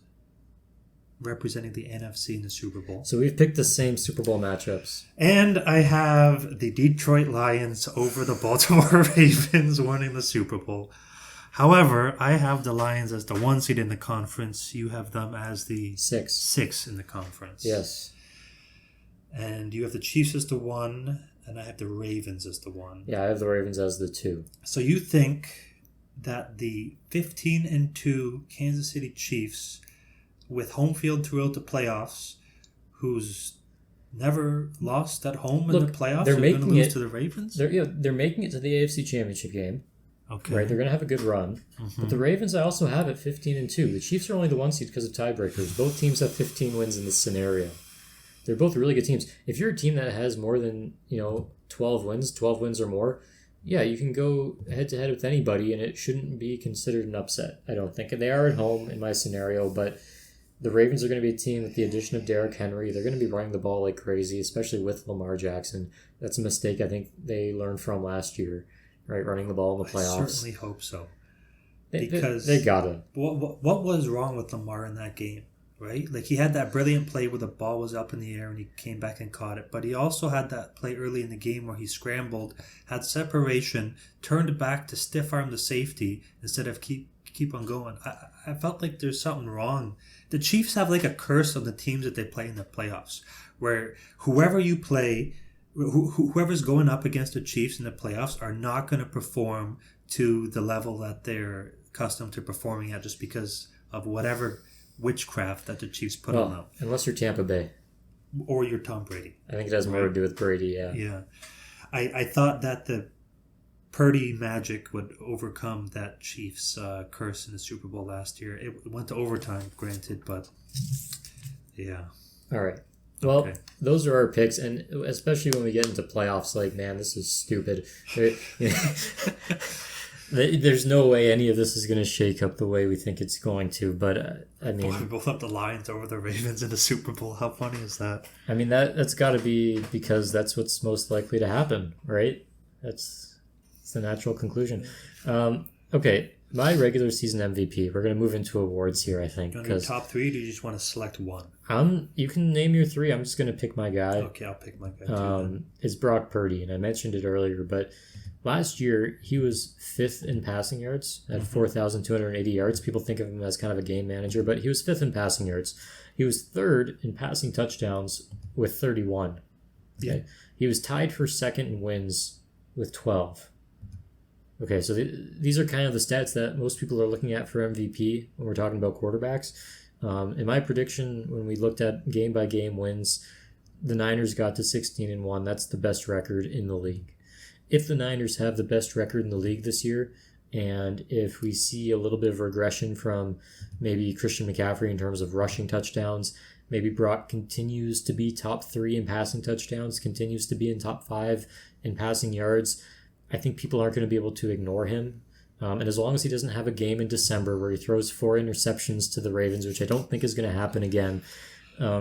representing the NFC in the Super Bowl. So we've picked the same Super Bowl matchups. And I have the Detroit Lions over the Baltimore Ravens winning the Super Bowl. However, I have the Lions as the 1 seed in the conference. You have them as the 6 in the conference. Yes. And you have the Chiefs as the 1, and I have the Ravens as the 1. Yeah, I have the Ravens as the 2. So you think that the 15-2 Kansas City Chiefs, with home field throughout the playoffs, who's never lost at home in the playoffs, they're going to making lose it to the Ravens? They're making it to the AFC Championship game. Okay. Right, they're going to have a good run. Mm-hmm. But the Ravens I also have at 15-2. The Chiefs are only the 1 seed because of tiebreakers. Both teams have 15 wins in this scenario. They're both really good teams. If you're a team that has more than, 12 wins or more, yeah, you can go head-to-head with anybody, and it shouldn't be considered an upset, I don't think. They are at home in my scenario, but the Ravens are going to be a team with the addition of Derrick Henry. They're going to be running the ball like crazy, especially with Lamar Jackson. That's a mistake I think they learned from last year, right? Running the ball in the playoffs. I certainly hope so. Because they gotta. What was wrong with Lamar in that game, right? Like, he had that brilliant play where the ball was up in the air and he came back and caught it. But he also had that play early in the game where he scrambled, had separation, turned back to stiff arm the safety instead of keep on going. I felt like there's something wrong. The Chiefs have like a curse on the teams that they play in the playoffs, where whoever you play, whoever's going up against the Chiefs in the playoffs are not going to perform to the level that they're accustomed to performing at just because of whatever witchcraft that the Chiefs put on them. Unless you're Tampa Bay. Or you're Tom Brady. I think it has more to do with Brady, yeah. Yeah. I thought that the Purdy magic would overcome that Chiefs curse in the Super Bowl last year. It went to overtime, granted, but yeah. All right. Well, those are our picks, and especially when we get into playoffs, like, man, this is stupid. There's no way any of this is going to shake up the way we think it's going to, but I mean... we both have the Lions over the Ravens in the Super Bowl. How funny is that? I mean, that's got to be because that's what's most likely to happen, right? It's the natural conclusion. Okay, my regular season MVP. We're going to move into awards here, I think. Do you want your top three, or do you just want to select one? You can name your three. I'm just going to pick my guy. Okay, I'll pick my guy too. It's Brock Purdy, and I mentioned it earlier, but last year he was 5th in passing yards at 4,280 yards. People think of him as kind of a game manager, but he was 5th in passing yards. He was 3rd in passing touchdowns with 31. Okay? Yeah. He was tied for 2nd in wins with 12. Okay, so these are kind of the stats that most people are looking at for MVP when we're talking about quarterbacks. In my prediction, when we looked at game-by-game wins, the Niners got to 16-1. That's the best record in the league. If the Niners have the best record in the league this year, and if we see a little bit of regression from maybe Christian McCaffrey in terms of rushing touchdowns, maybe Brock continues to be top 3 in passing touchdowns, continues to be in top 5 in passing yards, I think people aren't going to be able to ignore him. And as long as he doesn't have a game in December where he throws 4 interceptions to the Ravens, which I don't think is going to happen again,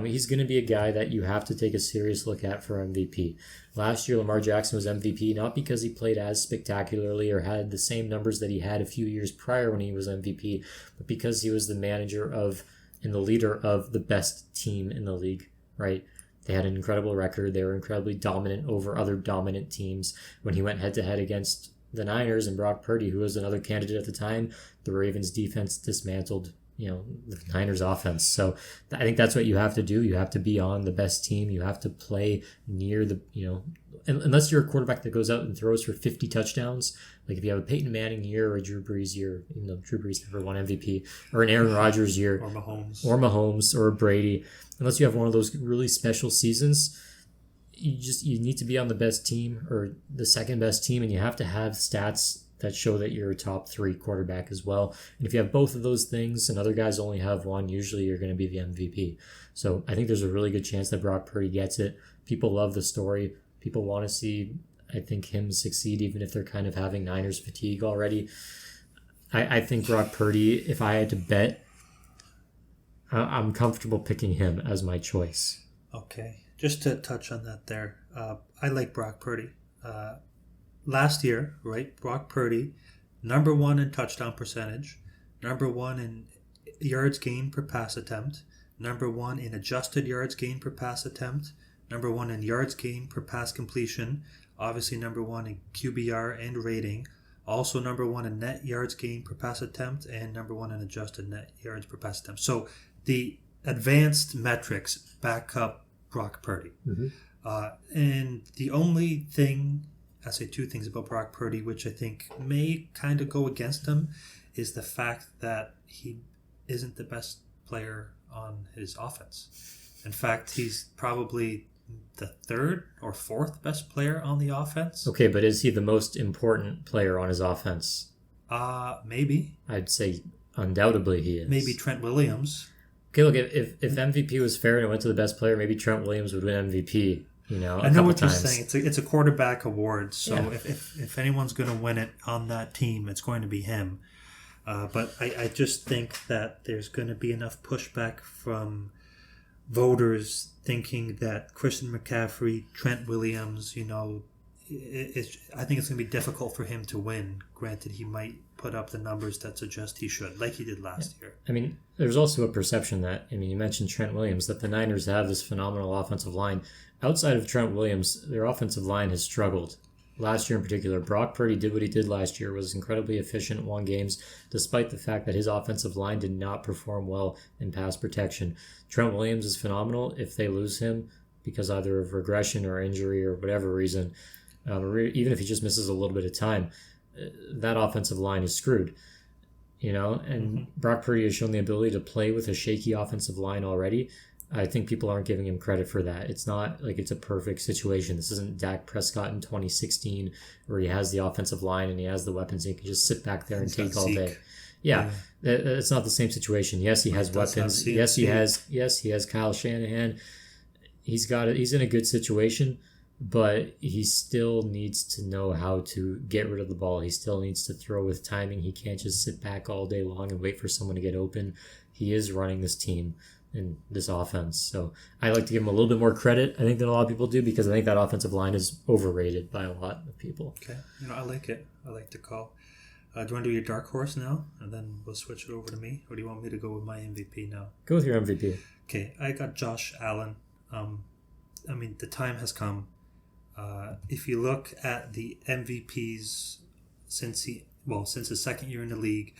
he's going to be a guy that you have to take a serious look at for MVP. Last year, Lamar Jackson was MVP, not because he played as spectacularly or had the same numbers that he had a few years prior when he was MVP, but because he was the manager of and the leader of the best team in the league, right? They had an incredible record. They were incredibly dominant over other dominant teams. When he went head-to-head against the Niners and Brock Purdy, who was another candidate at the time, the Ravens defense dismantled, the Niners offense. So I think that's what you have to do. You have to be on the best team. You have to play near the, unless you're a quarterback that goes out and throws for 50 touchdowns, like if you have a Peyton Manning year or a Drew Brees year, even though Drew Brees never won MVP, or an Aaron Rodgers year, or Mahomes, or Brady, unless you have one of those really special seasons, you need to be on the best team or the second best team, and you have to have stats that show that you're a top 3 quarterback as well. And if you have both of those things and other guys only have one, usually you're going to be the MVP. So I think there's a really good chance that Brock Purdy gets it. People love the story. People want to see, I think, him succeed, even if they're kind of having Niners fatigue already. I think Brock Purdy, if I had to bet, I'm comfortable picking him as my choice. Okay. Just to touch on that there, I like Brock Purdy. Last year, right, Brock Purdy, number 1 in touchdown percentage, number 1 in yards gained per pass attempt, number 1 in adjusted yards gained per pass attempt, number 1 in yards gained per pass completion, obviously number 1 in QBR and rating, also number 1 in net yards gained per pass attempt, and number 1 in adjusted net yards per pass attempt. So the advanced metrics back up Brock Purdy. And the only thing, I say 2 things about Brock Purdy, which I think may kind of go against him, is the fact that he isn't the best player on his offense. In fact, he's probably the 3rd or 4th best player on the offense. Okay, but is he the most important player on his offense? Maybe. I'd say undoubtedly he is. Maybe Trent Williams. Okay, look, if MVP was fair and it went to the best player, maybe Trent Williams would win MVP. I know what you're saying. It's a quarterback award, so yeah. if anyone's going to win it on that team, it's going to be him. But I just think that there's going to be enough pushback from voters thinking that Christian McCaffrey, Trent Williams, I think it's going to be difficult for him to win. Granted, he might put up the numbers that suggest he should, like he did last year. I mean, there's also a perception that, you mentioned Trent Williams, that the Niners have this phenomenal offensive line. Outside of Trent Williams, their offensive line has struggled. Last year in particular, Brock Purdy did what he did last year, was incredibly efficient, won games, despite the fact that his offensive line did not perform well in pass protection. Trent Williams is phenomenal. If they lose him, because either of regression or injury or whatever reason, or even if he just misses a little bit of time, that offensive line is screwed. And Brock Purdy has shown the ability to play with a shaky offensive line already. I think people aren't giving him credit for that. It's not like it's a perfect situation. This isn't Dak Prescott in 2016 where he has the offensive line and he has the weapons and he can just sit back there and take all day. Yeah, it's not the same situation. Yes, he has weapons. Yes, he has Kyle Shanahan. He's in a good situation, but he still needs to know how to get rid of the ball. He still needs to throw with timing. He can't just sit back all day long and wait for someone to get open. He is running this team in this offense. So I like to give him a little bit more credit, I think, than a lot of people do, because I think that offensive line is overrated by a lot of people. Okay. I like it. I like the call. Do you want to do your dark horse now? And then we'll switch it over to me? Or do you want me to go with my MVP now? Go with your MVP. Okay. I got Josh Allen. The time has come. If you look at the MVPs since his second year in the league,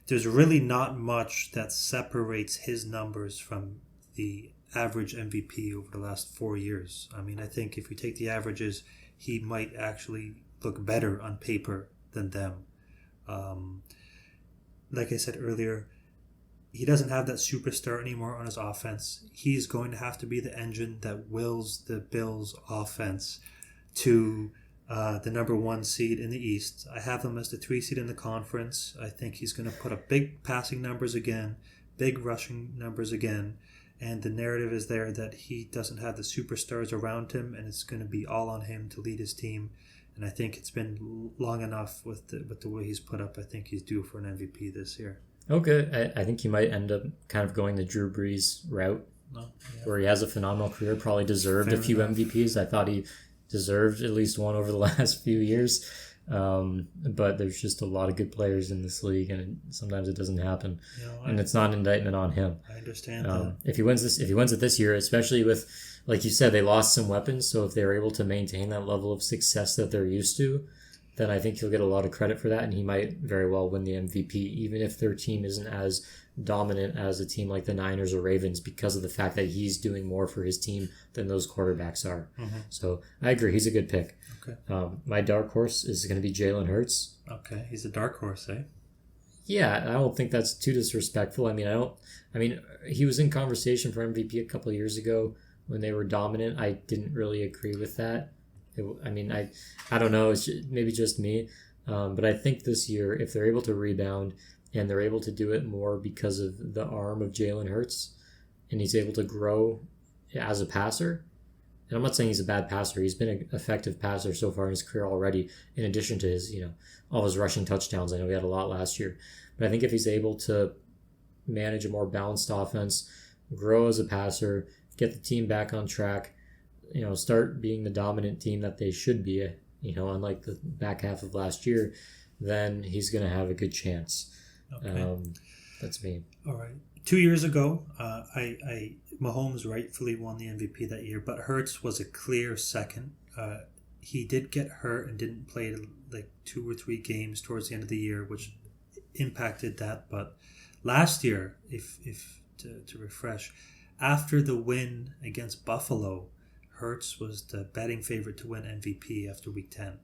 there's really not much that separates his numbers from the average MVP over the last 4 years. I think if you take the averages, he might actually look better on paper than them. Like I said earlier, he doesn't have that superstar anymore on his offense. He's going to have to be the engine that wills the Bills' offense to the number 1 seed in the East. I have them as the 3 seed in the conference. I think he's going to put up big passing numbers again, big rushing numbers again, and the narrative is there that he doesn't have the superstars around him, and it's going to be all on him to lead his team. And I think it's been long enough with the way he's put up. I think he's due for an MVP this year. Okay, I think he might end up kind of going the Drew Brees route, where he has a phenomenal career, probably deserved a few MVPs. I thought he deserved at least one over the last few years. But there's just a lot of good players in this league, and sometimes it doesn't happen. And it's not an indictment on him. I understand that. If he wins it this year, especially with, like you said, they lost some weapons. So if they're able to maintain that level of success that they're used to, then I think he'll get a lot of credit for that, and he might very well win the MVP, even if their team isn't as dominant as a team like the Niners or Ravens, because of the fact that he's doing more for his team than those quarterbacks are. So I agree, he's a good pick. Okay. My dark horse is going to be Jalen Hurts. Okay, he's a dark horse, eh? Yeah, I don't think that's too disrespectful. He was in conversation for MVP a couple of years ago when they were dominant. I didn't really agree with that. I don't know. It's maybe just me, but I think this year, if they're able to rebound and they're able to do it more because of the arm of Jalen Hurts, and he's able to grow as a passer. And I'm not saying he's a bad passer. He's been an effective passer so far in his career already, in addition to his, all his rushing touchdowns. I know he had a lot last year, but I think if he's able to manage a more balanced offense, grow as a passer, get the team back on track, start being the dominant team that they should be, unlike the back half of last year, then he's going to have a good chance. Okay. That's me. All right. 2 years ago, Mahomes rightfully won the MVP that year, but Hurts was a clear second. He did get hurt and didn't play like 2 or 3 games towards the end of the year, which impacted that. But last year, if to refresh, after the win against Buffalo, Hurts was the betting favorite to win MVP after Week 10,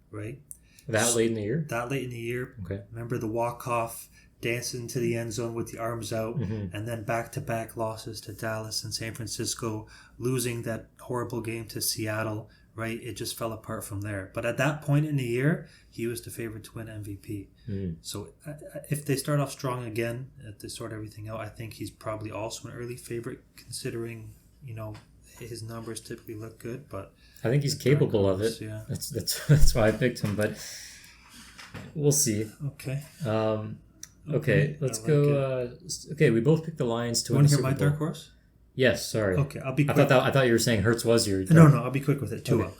right? Late in the year? That late in the year. Okay. Remember the walk-off, dancing to the end zone with the arms out, and then back-to-back losses to Dallas and San Francisco, losing that horrible game to Seattle, right? It just fell apart from there. But at that point in the year, he was the favorite to win MVP. So if they start off strong again, if they sort everything out, I think he's probably also an early favorite, considering, his numbers typically look good. But I think he's capable of it. Yeah. That's why I picked him, but we'll see. Okay. Okay, let's go. Okay, we both picked the Lions to win the Super Bowl. Want to hear my dark horse? Yes, sorry. Okay, I'll be quick. I thought you were saying Hurts was your... No, I'll be quick with it. Tua,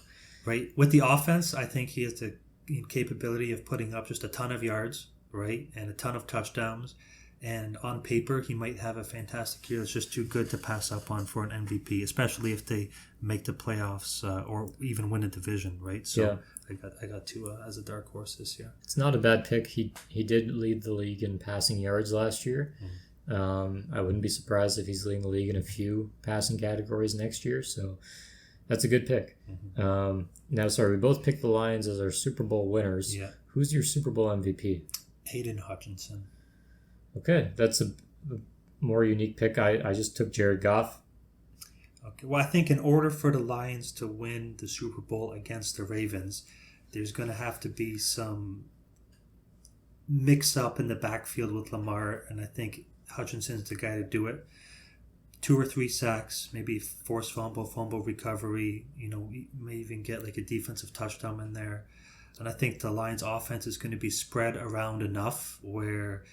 right? With the offense, I think he has the capability of putting up just a ton of yards, right? And a ton of touchdowns. And on paper, he might have a fantastic year. It's just too good to pass up on for an MVP, especially if they make the playoffs or even win a division, right? So I got Tua as a dark horse this year. It's not a bad pick. He did lead the league in passing yards last year. I wouldn't be surprised if he's leading the league in a few passing categories next year. So that's a good pick. Now, sorry, we both picked the Lions as our Super Bowl winners. Yeah. Who's your Super Bowl MVP? Aiden Hutchinson. Okay, that's a more unique pick. I just took Jared Goff. Okay, well, I think in order for the Lions to win the Super Bowl against the Ravens, there's going to have to be some mix-up in the backfield with Lamar, and I think Hutchinson's the guy to do it. 2 or 3 sacks, maybe forced fumble recovery. You may even get like a defensive touchdown in there. And I think the Lions' offense is going to be spread around enough where,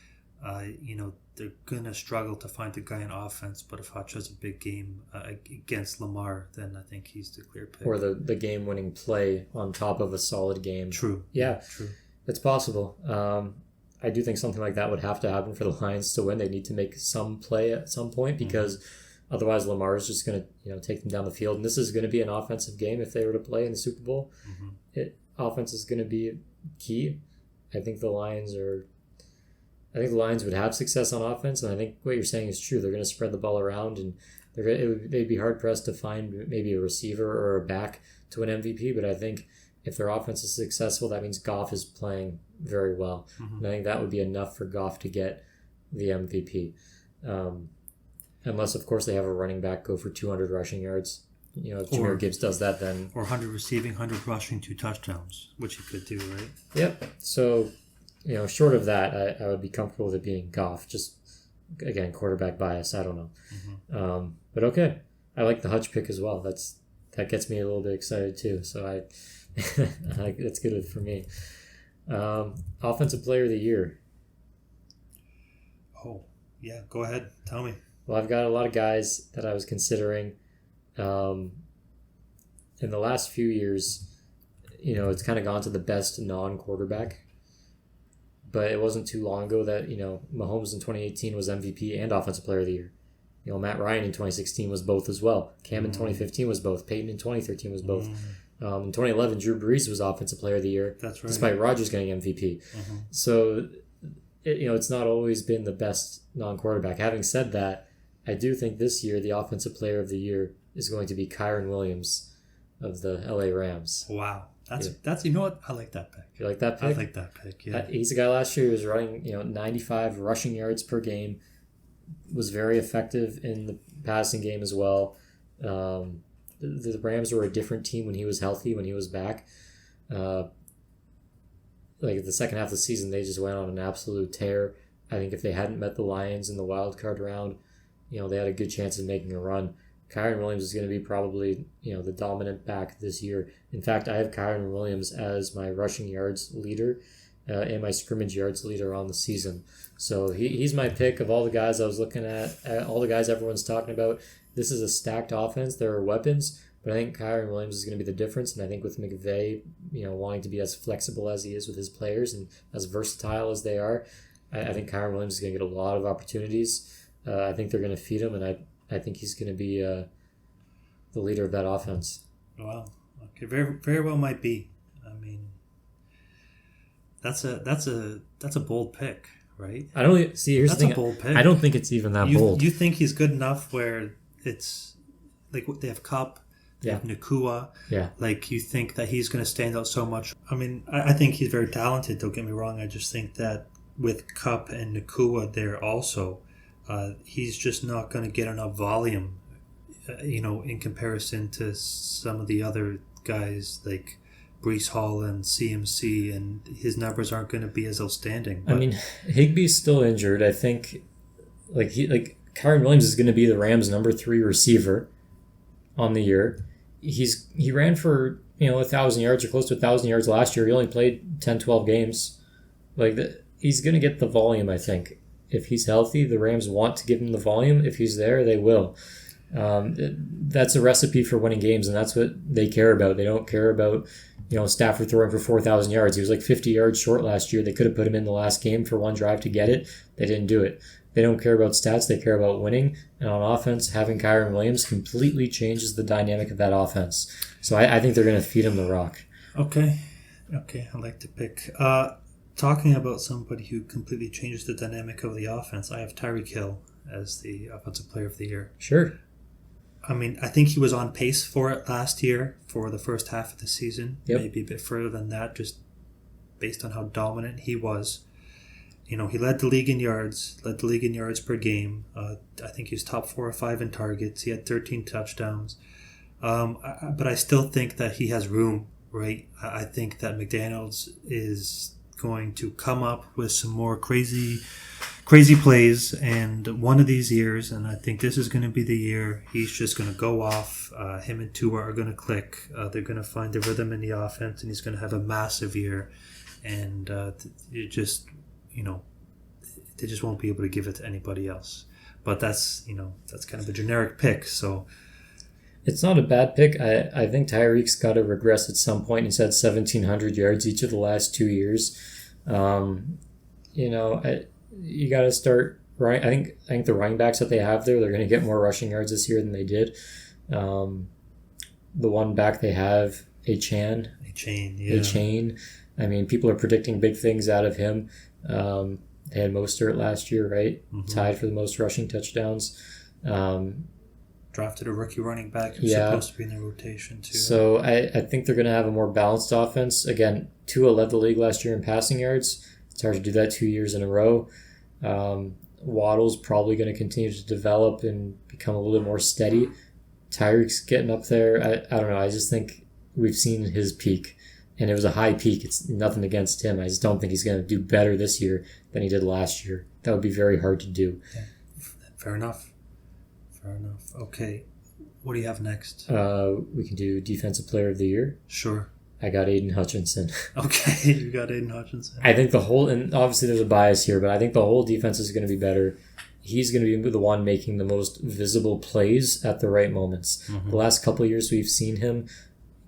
they're going to struggle to find the guy in offense. But if Hutch has a big game against Lamar, then I think he's the clear pick. Or the game-winning play on top of a solid game. True. Yeah, true. It's possible. I do think something like that would have to happen for the Lions to win. They need to make some play at some point because otherwise Lamar is just going to take them down the field. And this is going to be an offensive game if they were to play in the Super Bowl. Offense is going to be key. I think the Lions would have success on offense, and I think what you're saying is true. They're going to spread the ball around, and they'd be hard pressed to find maybe a receiver or a back to win MVP. But I think if their offense is successful, that means Goff is playing very well, and I think that would be enough for Goff to get the MVP. Unless, of course, they have a running back go for 200 rushing yards. If Jahmyr Gibbs does that, then... Or 100 receiving, 100 rushing, 2 touchdowns, which he could do, right? Yep. So, short of that, I would be comfortable with it being Goff. Just, again, quarterback bias. I don't know. But okay. I like the Hutch pick as well. That gets me a little bit excited, too. So, that's good for me. Offensive Player of the Year. Oh, yeah. Go ahead. Tell me. Well, I've got a lot of guys that I was considering. In the last few years, it's kind of gone to the best non-quarterback. But it wasn't too long ago that, Mahomes in 2018 was MVP and Offensive Player of the Year. Matt Ryan in 2016 was both as well. Cam in 2015 was both. Peyton in 2013 was both. In 2011, Drew Brees was Offensive Player of the Year. That's right. Despite Rodgers getting MVP. So, it's not always been the best non-quarterback. Having said that, I do think this year the Offensive Player of the Year is going to be Kyren Williams of the LA Rams. Wow. That's you know what? I like that pick. You like that pick? I like that pick, yeah. He's a guy last year who was running, 95 rushing yards per game, was very effective in the passing game as well. The Rams were a different team when he was healthy, when he was back. The second half of the season, they just went on an absolute tear. I think if they hadn't met the Lions in the wild card round, they had a good chance of making a run. Kyren Williams is going to be probably, the dominant back this year. In fact, I have Kyren Williams as my rushing yards leader and my scrimmage yards leader on the season. So he's my pick of all the guys I was looking at, all the guys everyone's talking about. This is a stacked offense. There are weapons, but I think Kyren Williams is going to be the difference. And I think with McVay, wanting to be as flexible as he is with his players and as versatile as they are, I think Kyren Williams is going to get a lot of opportunities. I think they're going to feed him, and I think he's going to be the leader of that offense. Wow. Okay. Very, very well might be. I mean, that's a bold pick, right? I don't see. Here's that's the thing. A bold pick. I don't think it's even that bold. You think he's good enough where it's like they have Kupp, they have Nakua. Yeah. Like you think that he's going to stand out so much. I mean, I think he's very talented. Don't get me wrong. I just think that with Kupp and Nakua there also. He's just not going to get enough volume, in comparison to some of the other guys like Breece Hall and CMC, and his numbers aren't going to be as outstanding. But... I mean, Higbee's still injured. I think, Kyren Williams is going to be the Rams' number 3 receiver on the year. He ran for 1,000 yards or close to 1,000 yards last year. He only played 10, 12 games. He's going to get the volume, I think. If he's healthy, the Rams want to give him the volume. If he's there, they will. That's a recipe for winning games, and that's what they care about. They don't care about, Stafford throwing for 4,000 yards. He was 50 yards short last year. They could have put him in the last game for one drive to get it. They didn't do it. They don't care about stats. They care about winning. And on offense, having Kyren Williams completely changes the dynamic of that offense. So I think they're going to feed him the rock. Okay. I like the pick. talking about somebody who completely changed the dynamic of the offense, I have Tyreek Hill as the Offensive Player of the Year. Sure. I mean, I think he was on pace for it last year for the first half of the season. Yep. Maybe a bit further than that, just based on how dominant he was. He led the league in yards, per game. I think he was top 4 or 5 in targets. He had 13 touchdowns. But I still think that he has room, right? I think that McDaniels is going to come up with some more crazy plays, and one of these years, and I think this is going to be the year, he's just going to go off. Him and Tua are going to click. They're going to find the rhythm in the offense, and he's going to have a massive year. And they just won't be able to give it to anybody else. But that's kind of a generic pick. So it's not a bad pick. I think Tyreek's got to regress at some point. He's had 1,700 yards each of the last 2 years. You got to start right. I think the running backs that they have there, they're going to get more rushing yards this year than they did. The one back they have, A-Chain. I mean, people are predicting big things out of him. They had Mostert last year, right? Mm-hmm. Tied for the most rushing touchdowns. Drafted a rookie running back who's supposed to be in the rotation too. So I think they're going to have a more balanced offense. Again, Tua led the league last year in passing yards. It's hard to do that 2 years in a row. Waddle's probably going to continue to develop and become a little bit more steady. Tyreek's getting up there. I don't know. I just think we've seen his peak. And it was a high peak. It's nothing against him. I just don't think he's going to do better this year than he did last year. That would be very hard to do. Yeah. Fair enough. Okay. What do you have next? We can do Defensive Player of the Year. Sure. I got Aiden Hutchinson. Okay, you got Aiden Hutchinson. I think and obviously there's a bias here, but I think the whole defense is going to be better. He's going to be the one making the most visible plays at the right moments. Mm-hmm. The last couple of years we've seen him,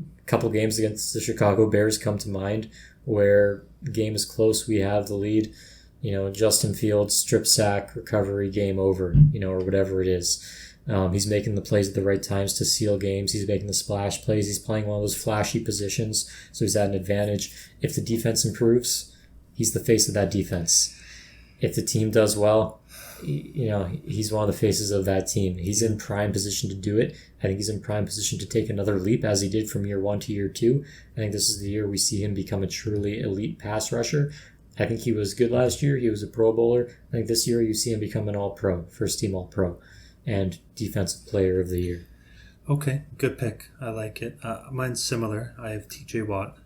a couple games against the Chicago Bears come to mind where the game is close, we have the lead, Justin Fields, strip sack, recovery, game over, or whatever it is. He's making the plays at the right times to seal games. He's making the splash plays. He's playing one of those flashy positions, so he's at an advantage. If the defense improves, he's the face of that defense. If the team does well, he's one of the faces of that team. He's in prime position to do it. I think he's in prime position to take another leap as he did from year 1 to year 2. I think this is the year we see him become a truly elite pass rusher. I think he was good last year. He was a Pro Bowler. I think this year you see him become an All-Pro, first-team All-Pro, and Defensive Player of the Year. Okay, good pick. I like it. Mine's similar. I have TJ Watt.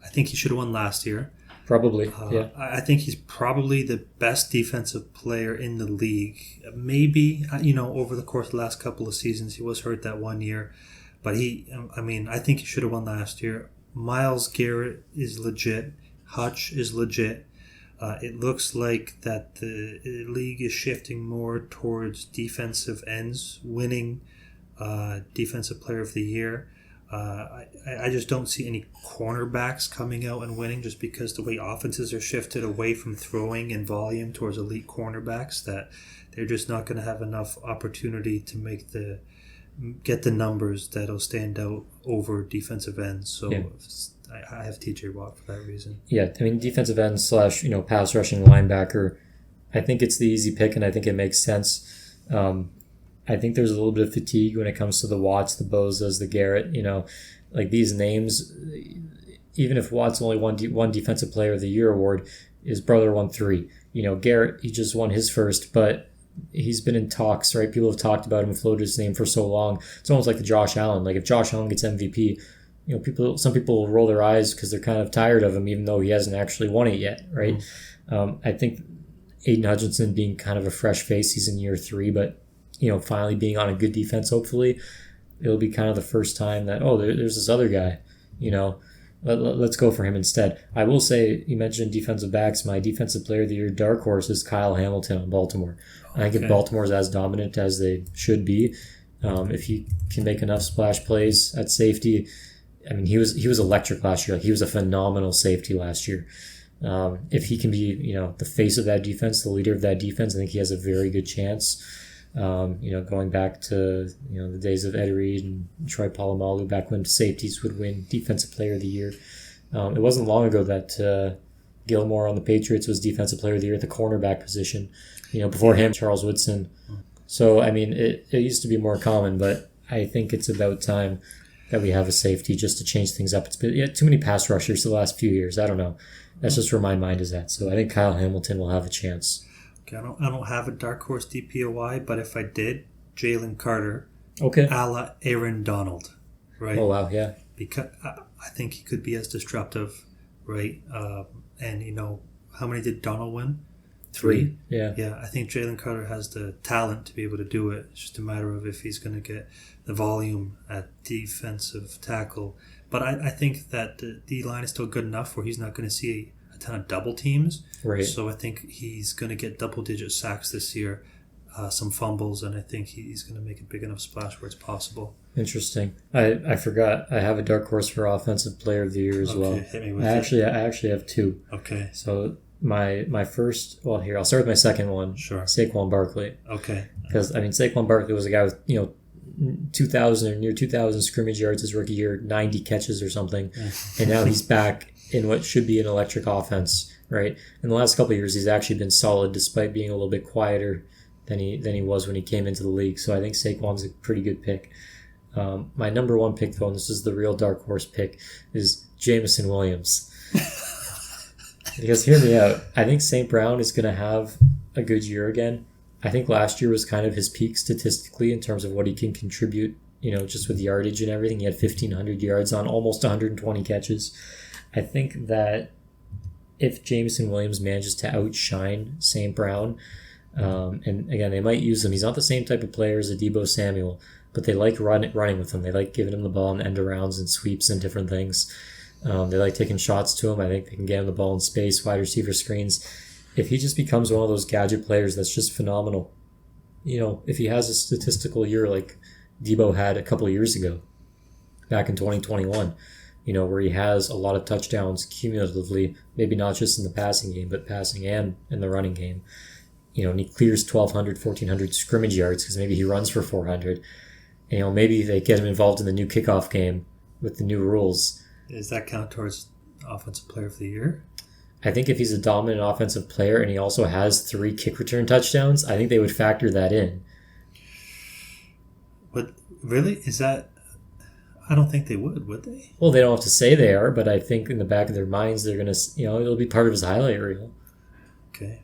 I think he should have won last year. Probably, yeah. I think he's probably the best defensive player in the league. Maybe, over the course of the last couple of seasons, he was hurt that 1 year. But I think he should have won last year. Myles Garrett is legit. Hutch is legit. It looks like that the league is shifting more towards defensive ends winning Defensive Player of the Year. I just don't see any cornerbacks coming out and winning just because the way offenses are shifted away from throwing and volume towards elite cornerbacks that they're just not going to have enough opportunity to get the numbers that'll stand out over defensive ends. So yeah. I have TJ Watt for that reason. Yeah, I mean defensive end / pass rushing linebacker. I think it's the easy pick and I think it makes sense. I think there's a little bit of fatigue when it comes to the Watts, the Bozas, the Garrett, like these names. Even if Watts only won one Defensive Player of the Year award, his brother won 3. Garrett, he just won his first, but he's been in talks, right? People have talked about him, floated his name for so long. It's almost like the Josh Allen. Like if Josh Allen gets MVP, some people will roll their eyes because they're kind of tired of him, even though he hasn't actually won it yet, right? Mm-hmm. I think Aiden Hutchinson being kind of a fresh face, he's in year 3, but finally being on a good defense, hopefully, it'll be kind of the first time that, there's this other guy, let's go for him instead. I will say, you mentioned defensive backs. My Defensive Player of the Year dark horse is Kyle Hamilton on Baltimore. Okay. I think if Baltimore's as dominant as they should be, if he can make enough splash plays at safety, I mean, he was electric last year. Like, he was a phenomenal safety last year. If he can be, the face of that defense, the leader of that defense, I think he has a very good chance. Going back to the days of Ed Reed and Troy Polamalu, back when safeties would win Defensive Player of the Year. It wasn't long ago that Gilmore on the Patriots was Defensive Player of the Year at the cornerback position. Before him, Charles Woodson. So, I mean, it used to be more common, but I think it's about time that we have a safety just to change things up. It's been too many pass rushers the last few years. I don't know. That's just where my mind is at. So I think Kyle Hamilton will have a chance. Okay, I don't have a dark horse DPOY, but if I did, Jalen Carter, okay, a la Aaron Donald, right? Oh wow, yeah. Because I think he could be as disruptive, right? And how many did Donald win? 3. Yeah. Yeah, I think Jalen Carter has the talent to be able to do it. It's just a matter of if he's going to get the volume at defensive tackle. But I think that the D-line is still good enough where he's not going to see a ton of double teams. Right. So I think he's going to get double-digit sacks this year, some fumbles, and I think he's going to make a big enough splash where it's possible. Interesting. I forgot. I have a dark horse for Offensive Player of the Year as well. Hit me with I actually have 2. Okay. So my first, well, here I'll start with my second one. Sure. Saquon Barkley. Okay. Because Saquon Barkley was a guy with 2,000 or near 2,000 scrimmage yards his rookie year, 90 catches or something, and now he's back in what should be an electric offense. Right. In the last couple of years, he's actually been solid despite being a little bit quieter than he was when he came into the league. So I think Saquon's a pretty good pick. My number 1 pick, though, and this is the real dark horse pick, is Jameson Williams. Because hear me out, I think St. Brown is going to have a good year again. I think last year was kind of his peak statistically in terms of what he can contribute, just with yardage and everything. He had 1,500 yards on almost 120 catches. I think that if Jameson Williams manages to outshine St. Brown, and again, they might use him. He's not the same type of player as a Deebo Samuel, but they like running with him. They like giving him the ball in end arounds and sweeps and different things. They like taking shots to him. I think they can get him the ball in space, wide receiver screens. If he just becomes one of those gadget players that's just phenomenal, if he has a statistical year like Deebo had a couple of years ago, back in 2021, where he has a lot of touchdowns cumulatively, maybe not just in the passing game, but passing and in the running game, and he clears 1,200, 1,400 scrimmage yards because maybe he runs for 400. Maybe they get him involved in the new kickoff game with the new rules. Does that count towards Offensive Player of the Year? I think if he's a dominant offensive player and he also has 3 kick return touchdowns, I think they would factor that in. But really? Is that... I don't think they would they? Well, they don't have to say they are, but I think in the back of their minds they're going to, it'll be part of his highlight reel. Okay.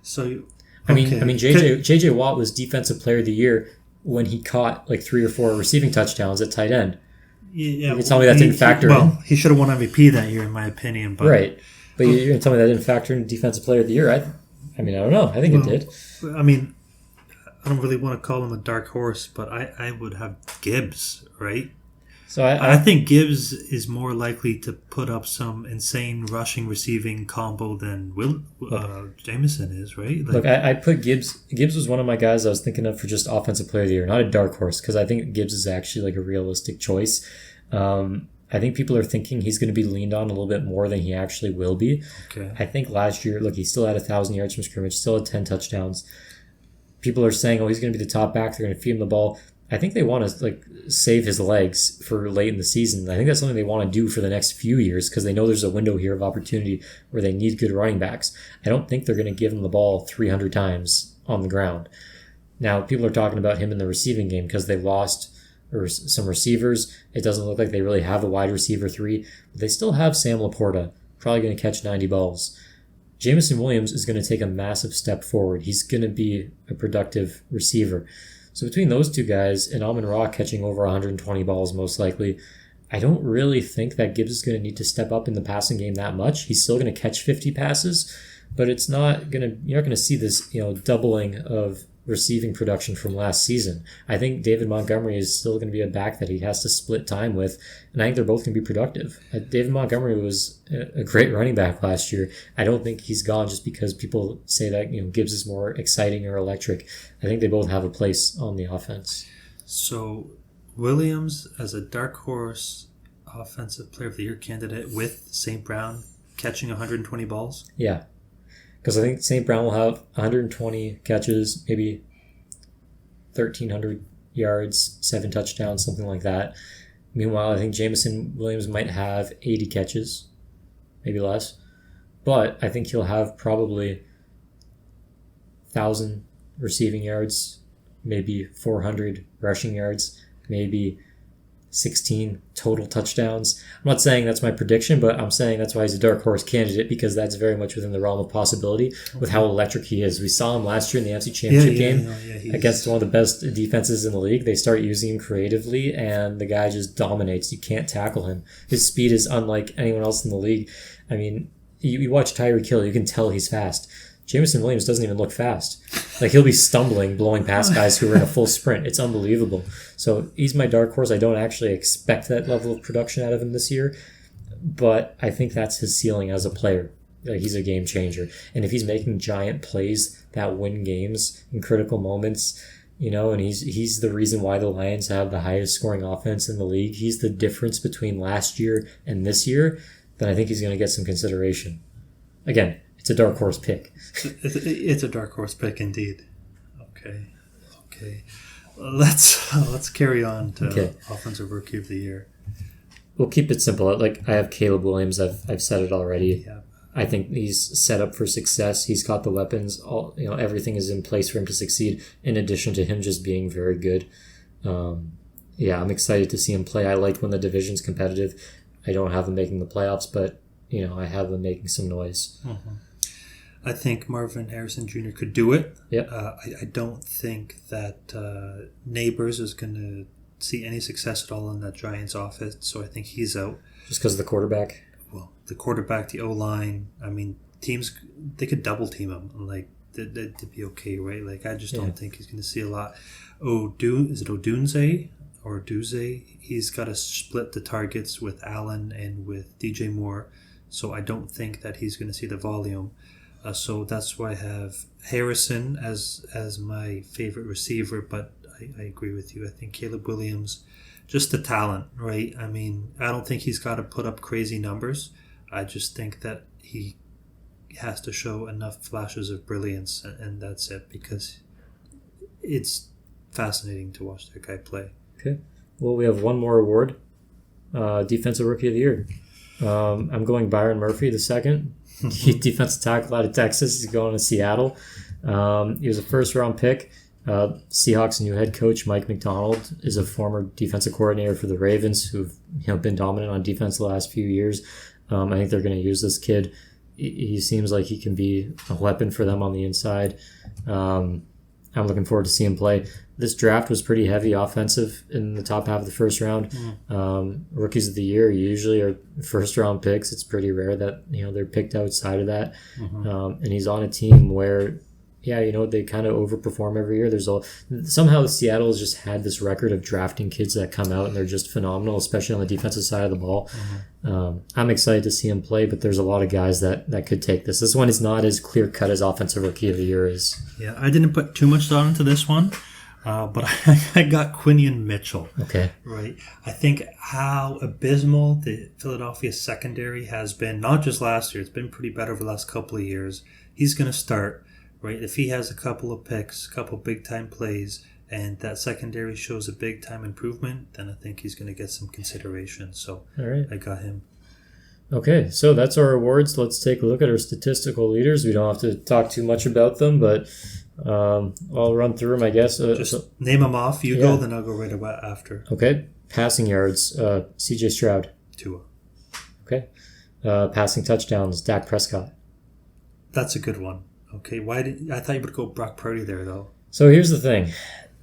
So... Okay. I mean, JJ Watt was Defensive Player of the Year when he caught like 3 or 4 receiving touchdowns at tight end. Yeah, you can tell me that didn't factor in. Well, he should have won MVP that year, in my opinion. But, right. But you're going to tell me that didn't factor in Defensive Player of the Year? I don't know. I think it did. I mean, I don't really want to call him a dark horse, but I would have Gibbs, right? So I think Gibbs is more likely to put up some insane rushing receiving combo than Jameson is, right? Look, I put Gibbs. Gibbs was one of my guys I was thinking of for just Offensive Player of the Year, not a dark horse, because I think Gibbs is actually like a realistic choice. I think people are thinking he's going to be leaned on a little bit more than he actually will be. Okay. I think last year, he still had 1,000 yards from scrimmage, still had 10 touchdowns. People are saying, he's going to be the top back. They're going to feed him the ball. I think they want to save his legs for late in the season. I think that's something they want to do for the next few years because they know there's a window here of opportunity where they need good running backs. I don't think they're going to give him the ball 300 times on the ground. Now, people are talking about him in the receiving game because they lost some receivers. It doesn't look like they really have a wide receiver 3, but they still have Sam Laporta, probably going to catch 90 balls. Jameson Williams is going to take a massive step forward. He's going to be a productive receiver. So between those two guys and Amon-Ra catching over 120 balls most likely, I don't really think that Gibbs is going to need to step up in the passing game that much. He's still going to catch 50 passes, but you're not going to see this, doubling of receiving production from last season. I think David Montgomery is still going to be a back that he has to split time with, and I think they're both going to be productive. David Montgomery was a great running back last year. I don't think he's gone just because people say that Gibbs is more exciting or electric. I think they both have a place on the offense. So Williams as a dark horse Offensive Player of the Year candidate with St. Brown catching 120 balls? Yeah. Because I think St. Brown will have 120 catches, maybe 1,300 yards, 7 touchdowns, something like that. Meanwhile, I think Jameson Williams might have 80 catches, maybe less. but I think he'll have probably 1,000 receiving yards, maybe 400 rushing yards, maybe 16 total touchdowns. I'm not saying that's my prediction, but I'm saying that's why he's a dark horse candidate, because that's very much within the realm of possibility with how electric he is. We saw him last year in the AFC Championship game against one of the best defenses in the league. They start using him creatively, and the guy just dominates. You can't tackle him. His speed is unlike anyone else in the league. I mean, you watch Tyreek Hill, you can tell he's fast. Jameson Williams doesn't even look fast. Like, he'll be stumbling, blowing past guys who are in a full sprint. It's unbelievable. So he's my dark horse. I don't actually expect that level of production out of him this year, but I think that's his ceiling as a player. Like, he's a game changer. And if he's making giant plays that win games in critical moments, and he's the reason why the Lions have the highest scoring offense in the league, he's the difference between last year and this year, then I think he's going to get some consideration. Again, it's a dark horse pick. It's a dark horse pick indeed. Okay. Let's carry on to Offensive Rookie of the Year. We'll keep it simple. Like, I have Caleb Williams. I've said it already. Yeah. I think he's set up for success. He's got the weapons. Everything is in place for him to succeed. In addition to him just being very good. I'm excited to see him play. I like when the division's competitive. I don't have him making the playoffs, but I have him making some noise. Mm-hmm. I think Marvin Harrison Jr. could do it. Yep. I don't think that Neighbors is going to see any success at all in that Giants offense, so I think he's out. Just because of the quarterback? Well, the quarterback, the O-line, I mean, teams, they could double team him. Like, that'd be okay, right? Like, I just don't think he's going to see a lot. Is it Odunze or Duze? He's got to split the targets with Allen and with DJ Moore, so I don't think that he's going to see the volume. So that's why I have Harrison as my favorite receiver, but I agree with you. I think Caleb Williams, just the talent, right? I mean, I don't think he's got to put up crazy numbers. I just think that he has to show enough flashes of brilliance, and that's it, because it's fascinating to watch that guy play. Okay. Well, we have one more award, Defensive Rookie of the Year. I'm going Byron Murphy the second. Defensive tackle out of Texas. He's going to Seattle. He was a first-round pick. Seahawks' new head coach, Mike McDonald, is a former defensive coordinator for the Ravens, who've been dominant on defense the last few years. I think they're going to use this kid. He seems like he can be a weapon for them on the inside. I'm looking forward to seeing him play. This draft was pretty heavy offensive in the top half of the first round. Rookies of the year usually are first-round picks. It's pretty rare that they're picked outside of that. And he's on a team where, they kind of overperform every year. Somehow Seattle has just had this record of drafting kids that come out and they're just phenomenal, especially on the defensive side of the ball. I'm excited to see him play, but there's a lot of guys that could take this. This one is not as clear-cut as Offensive Rookie of the Year is. Yeah, I didn't put too much thought into this one. But I got Quinion Mitchell. Okay. Right. I think how abysmal the Philadelphia secondary has been, not just last year, it's been pretty bad over the last couple of years. He's going to start, right? If he has a couple of picks, a couple big-time plays, and that secondary shows a big-time improvement, then I think he's going to get some consideration. So all right. I got him. Okay, so that's our awards. Let's take a look at our statistical leaders. We don't have to talk too much about them, but I'll run through them, I guess. Name them off. You go, then I'll go right away after. Okay. Passing yards, CJ Stroud. Tua. Okay. Passing touchdowns, Dak Prescott. That's a good one. Okay. I thought you would go Brock Purdy there, though. So here's the thing.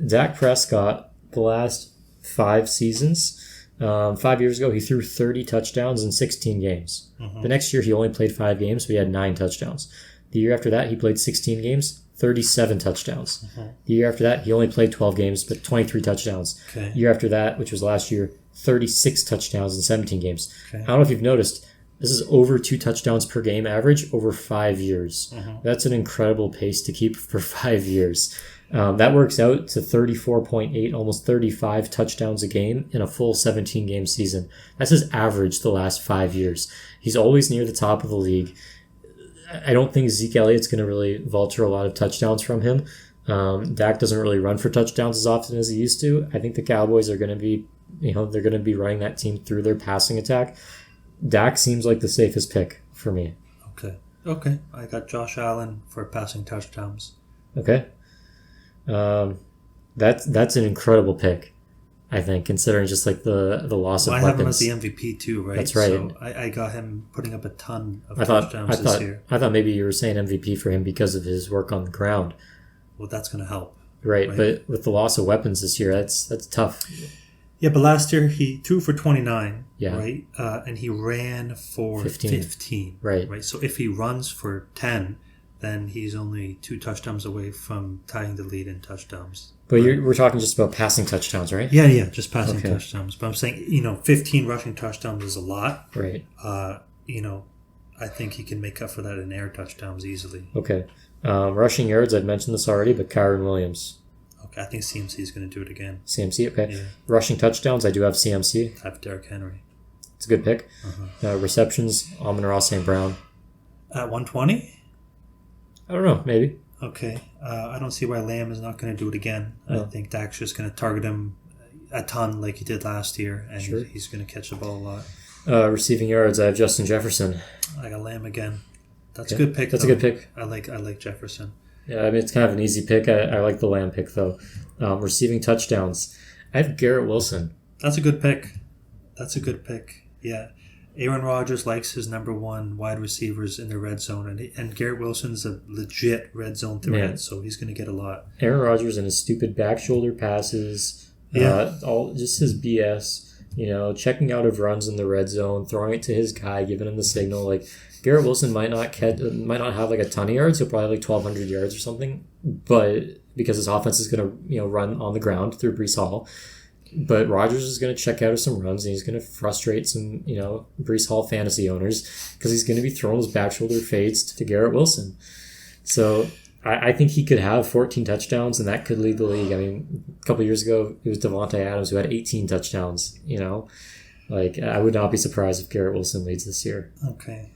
Dak Prescott, the last 5 seasons, 5 years ago, he threw 30 touchdowns in 16 games. The next year, he only played 5 games, so he had 9 touchdowns. The year after that, he played 16 games, 37 touchdowns. The year after that, he only played 12 games, but 23 touchdowns. Okay. The year after that, which was last year, 36 touchdowns in 17 games. Okay. I don't know if you've noticed, this is over 2 touchdowns per game average over 5 years. That's an incredible pace to keep for 5 years. That works out to 34.8, almost 35 touchdowns a game in a full 17-game season. That's his average the last 5 years. He's always near the top of the league. I don't think Zeke Elliott's going to really vulture a lot of touchdowns from him. Dak doesn't really run for touchdowns as often as he used to. I think the Cowboys are going to be, they're going to be running that team through their passing attack. Dak seems like the safest pick for me. Okay. Okay, I got Josh Allen for passing touchdowns. Okay. That's an incredible pick, I think, considering just like the loss of I have him weapons. as the MVP too, right? That's right. So I got him putting up a ton of I touchdowns this year. thought maybe you were saying MVP for him because of his work on the ground. Well, that's going to help. Right, but with the loss of weapons this year, that's tough. Yeah, but last year he threw for 29, Yeah. right? And he ran for 15. Right. So if he runs for 10, then he's only 2 touchdowns away from tying the lead in touchdowns. But we're talking just about passing touchdowns, right? Yeah, just passing Okay. touchdowns. But I'm saying, 15 rushing touchdowns is a lot. Right. I think he can make up for that in air touchdowns easily. Okay. Rushing yards, I'd mentioned this already, but Kyron Williams. Okay, I think CMC is going to do it again. CMC, okay. Yeah. Rushing touchdowns, I do have CMC. I have Derrick Henry. It's a good pick. Uh-huh. Receptions, Amon-Ra St. Brown. At 120? I don't know, maybe. Okay. I don't see why Lamb is not going to do it again. Oh. I think Dak's just going to target him a ton like he did last year, and Sure. he's going to catch the ball a lot. Receiving yards, I have Justin Jefferson. I got Lamb again. That's Okay. a good pick. That's though. a good pick. I like Jefferson. Yeah, I mean, it's kind of an easy pick. I like the Lamb pick, though. Receiving touchdowns, I have Garrett Wilson. That's a good pick. Yeah. Aaron Rodgers likes his number 1 wide receivers in the red zone, and Garrett Wilson's a legit red zone threat, so he's going to get a lot. Aaron Rodgers and his stupid back shoulder passes, all just his BS. Checking out of runs in the red zone, throwing it to his guy, giving him the signal. Like Garrett Wilson might not have like a ton of yards. He'll probably have like 1,200 yards or something, but because his offense is going to run on the ground through Breece Hall. But Rodgers is going to check out of some runs, and he's going to frustrate some, Breece Hall fantasy owners because he's going to be throwing his back shoulder fades to Garrett Wilson. So I think he could have 14 touchdowns, and that could lead the league. I mean, a couple of years ago, it was Devontae Adams who had 18 touchdowns, I would not be surprised if Garrett Wilson leads this year. Okay,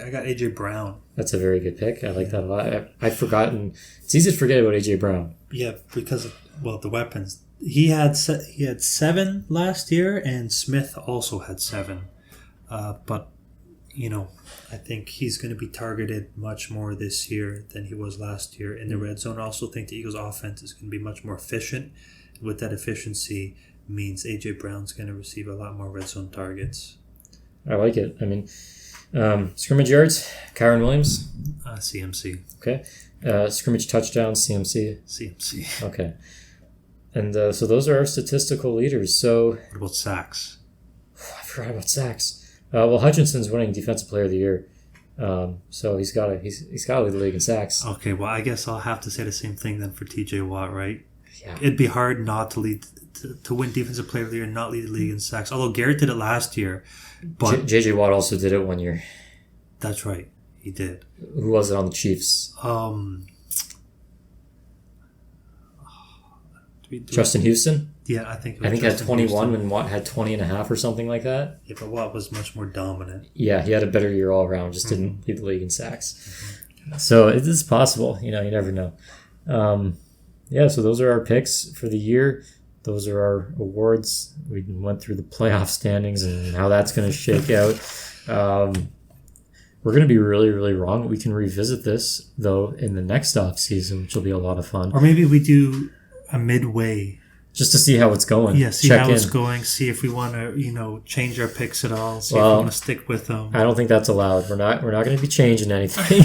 I got A.J. Brown. That's a very good pick. I like that a lot. I've forgotten. It's easy to forget about A.J. Brown. Yeah, because of, the weapons. He had 7 last year, and Smith also had 7. But I think he's going to be targeted much more this year than he was last year in the red zone. I also think the Eagles' offense is going to be much more efficient. With that efficiency means A.J. Brown's going to receive a lot more red zone targets. I like it. I mean, scrimmage yards, Kyron Williams. CMC. Okay. Scrimmage touchdowns, CMC. CMC. Okay. And so those are our statistical leaders. So What about sacks? I forgot about sacks. Hutchinson's winning Defensive Player of the Year. So he's got to lead the league in sacks. Okay, well, I guess I'll have to say the same thing then for T.J. Watt, right? Yeah. It'd be hard not to lead to win Defensive Player of the Year and not lead the league in sacks. Although Garrett did it last year, but J.J. Watt also did it one year. That's right, he did. Who was it on the Chiefs? Justin Houston? Yeah, I think he had 21 when Watt had 20 and a half or something like that. Yeah, but Watt was much more dominant. Yeah, he had a better year all around, just didn't lead the league in sacks. So it is possible. You never know. So those are our picks for the year. Those are our awards. We went through the playoff standings and how that's going to shake out. We're going to be really, really wrong. We can revisit this, though, in the next off season, which will be a lot of fun. Or maybe we do a midway. Just to see how it's going. Yeah, see how it's going. See if we want to, change our picks at all. See if we want to stick with them. I don't think that's allowed. We're not going to be changing anything.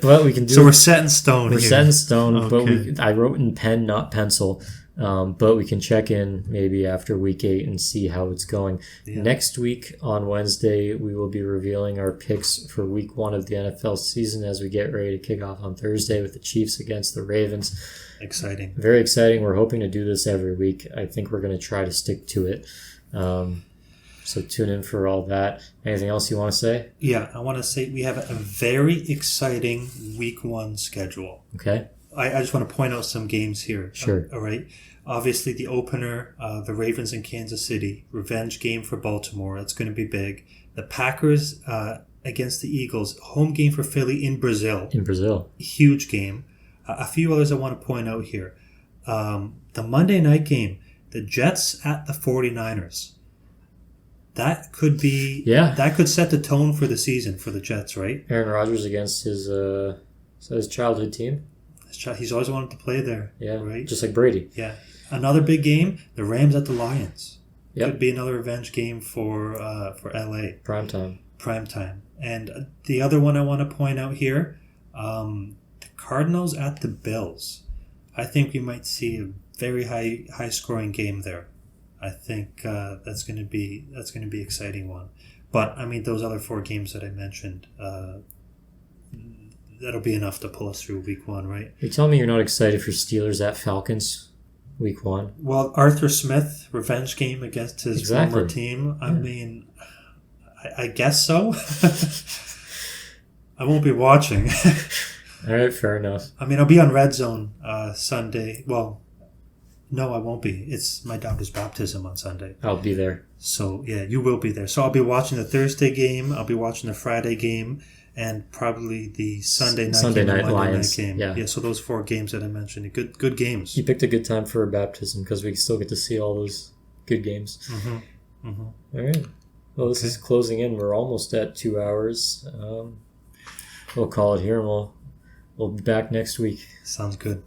But we can do. So we're set in stone. We're set in stone. Okay. But I wrote in pen, not pencil. But we can check in maybe after week 8 and see how it's going. Yeah. Next week on Wednesday, we will be revealing our picks for week 1 of the NFL season as we get ready to kick off on Thursday with the Chiefs against the Ravens. Exciting. Very exciting. We're hoping to do this every week. I think we're going to try to stick to it. So tune in for all that. Anything else you want to say? Yeah, I want to say we have a very exciting week 1 schedule. Okay. I just want to point out some games here. Sure. All right. Obviously, the opener, the Ravens in Kansas City, revenge game for Baltimore. That's going to be big. The Packers against the Eagles, home game for Philly in Brazil. Huge game. A few others I want to point out here. The Monday night game, the Jets at the 49ers. that could be that could set the tone for the season for the Jets, right? Aaron Rodgers against his childhood team. He's always wanted to play there. Yeah, right. Just like Brady. Yeah, another big game: the Rams at the Lions. Yep. Could be another revenge game for LA. Prime time. And the other one I want to point out here, the Cardinals at the Bills. I think we might see a very high scoring game there. I think that's going to be exciting one. But I mean, those other 4 games that I mentioned, that'll be enough to pull us through week 1, right? You're telling me you're not excited for Steelers at Falcons week 1? Well, Arthur Smith revenge game against his former team. I mean, I guess so. I won't be watching. All right, fair enough. I mean, I'll be on Red Zone Sunday. Well, no, I won't be. It's my daughter's baptism on Sunday. I'll be there. So, yeah, you will be there. So I'll be watching the Thursday game. I'll be watching the Friday game. And probably the Sunday night Lions game. Yeah, so those 4 games that I mentioned. Good games. You picked a good time for a baptism because we still get to see all those good games. Mm-hmm. Mm-hmm. All right. Well, this is closing in. We're almost at 2 hours. We'll call it here, and we'll be back next week. Sounds good.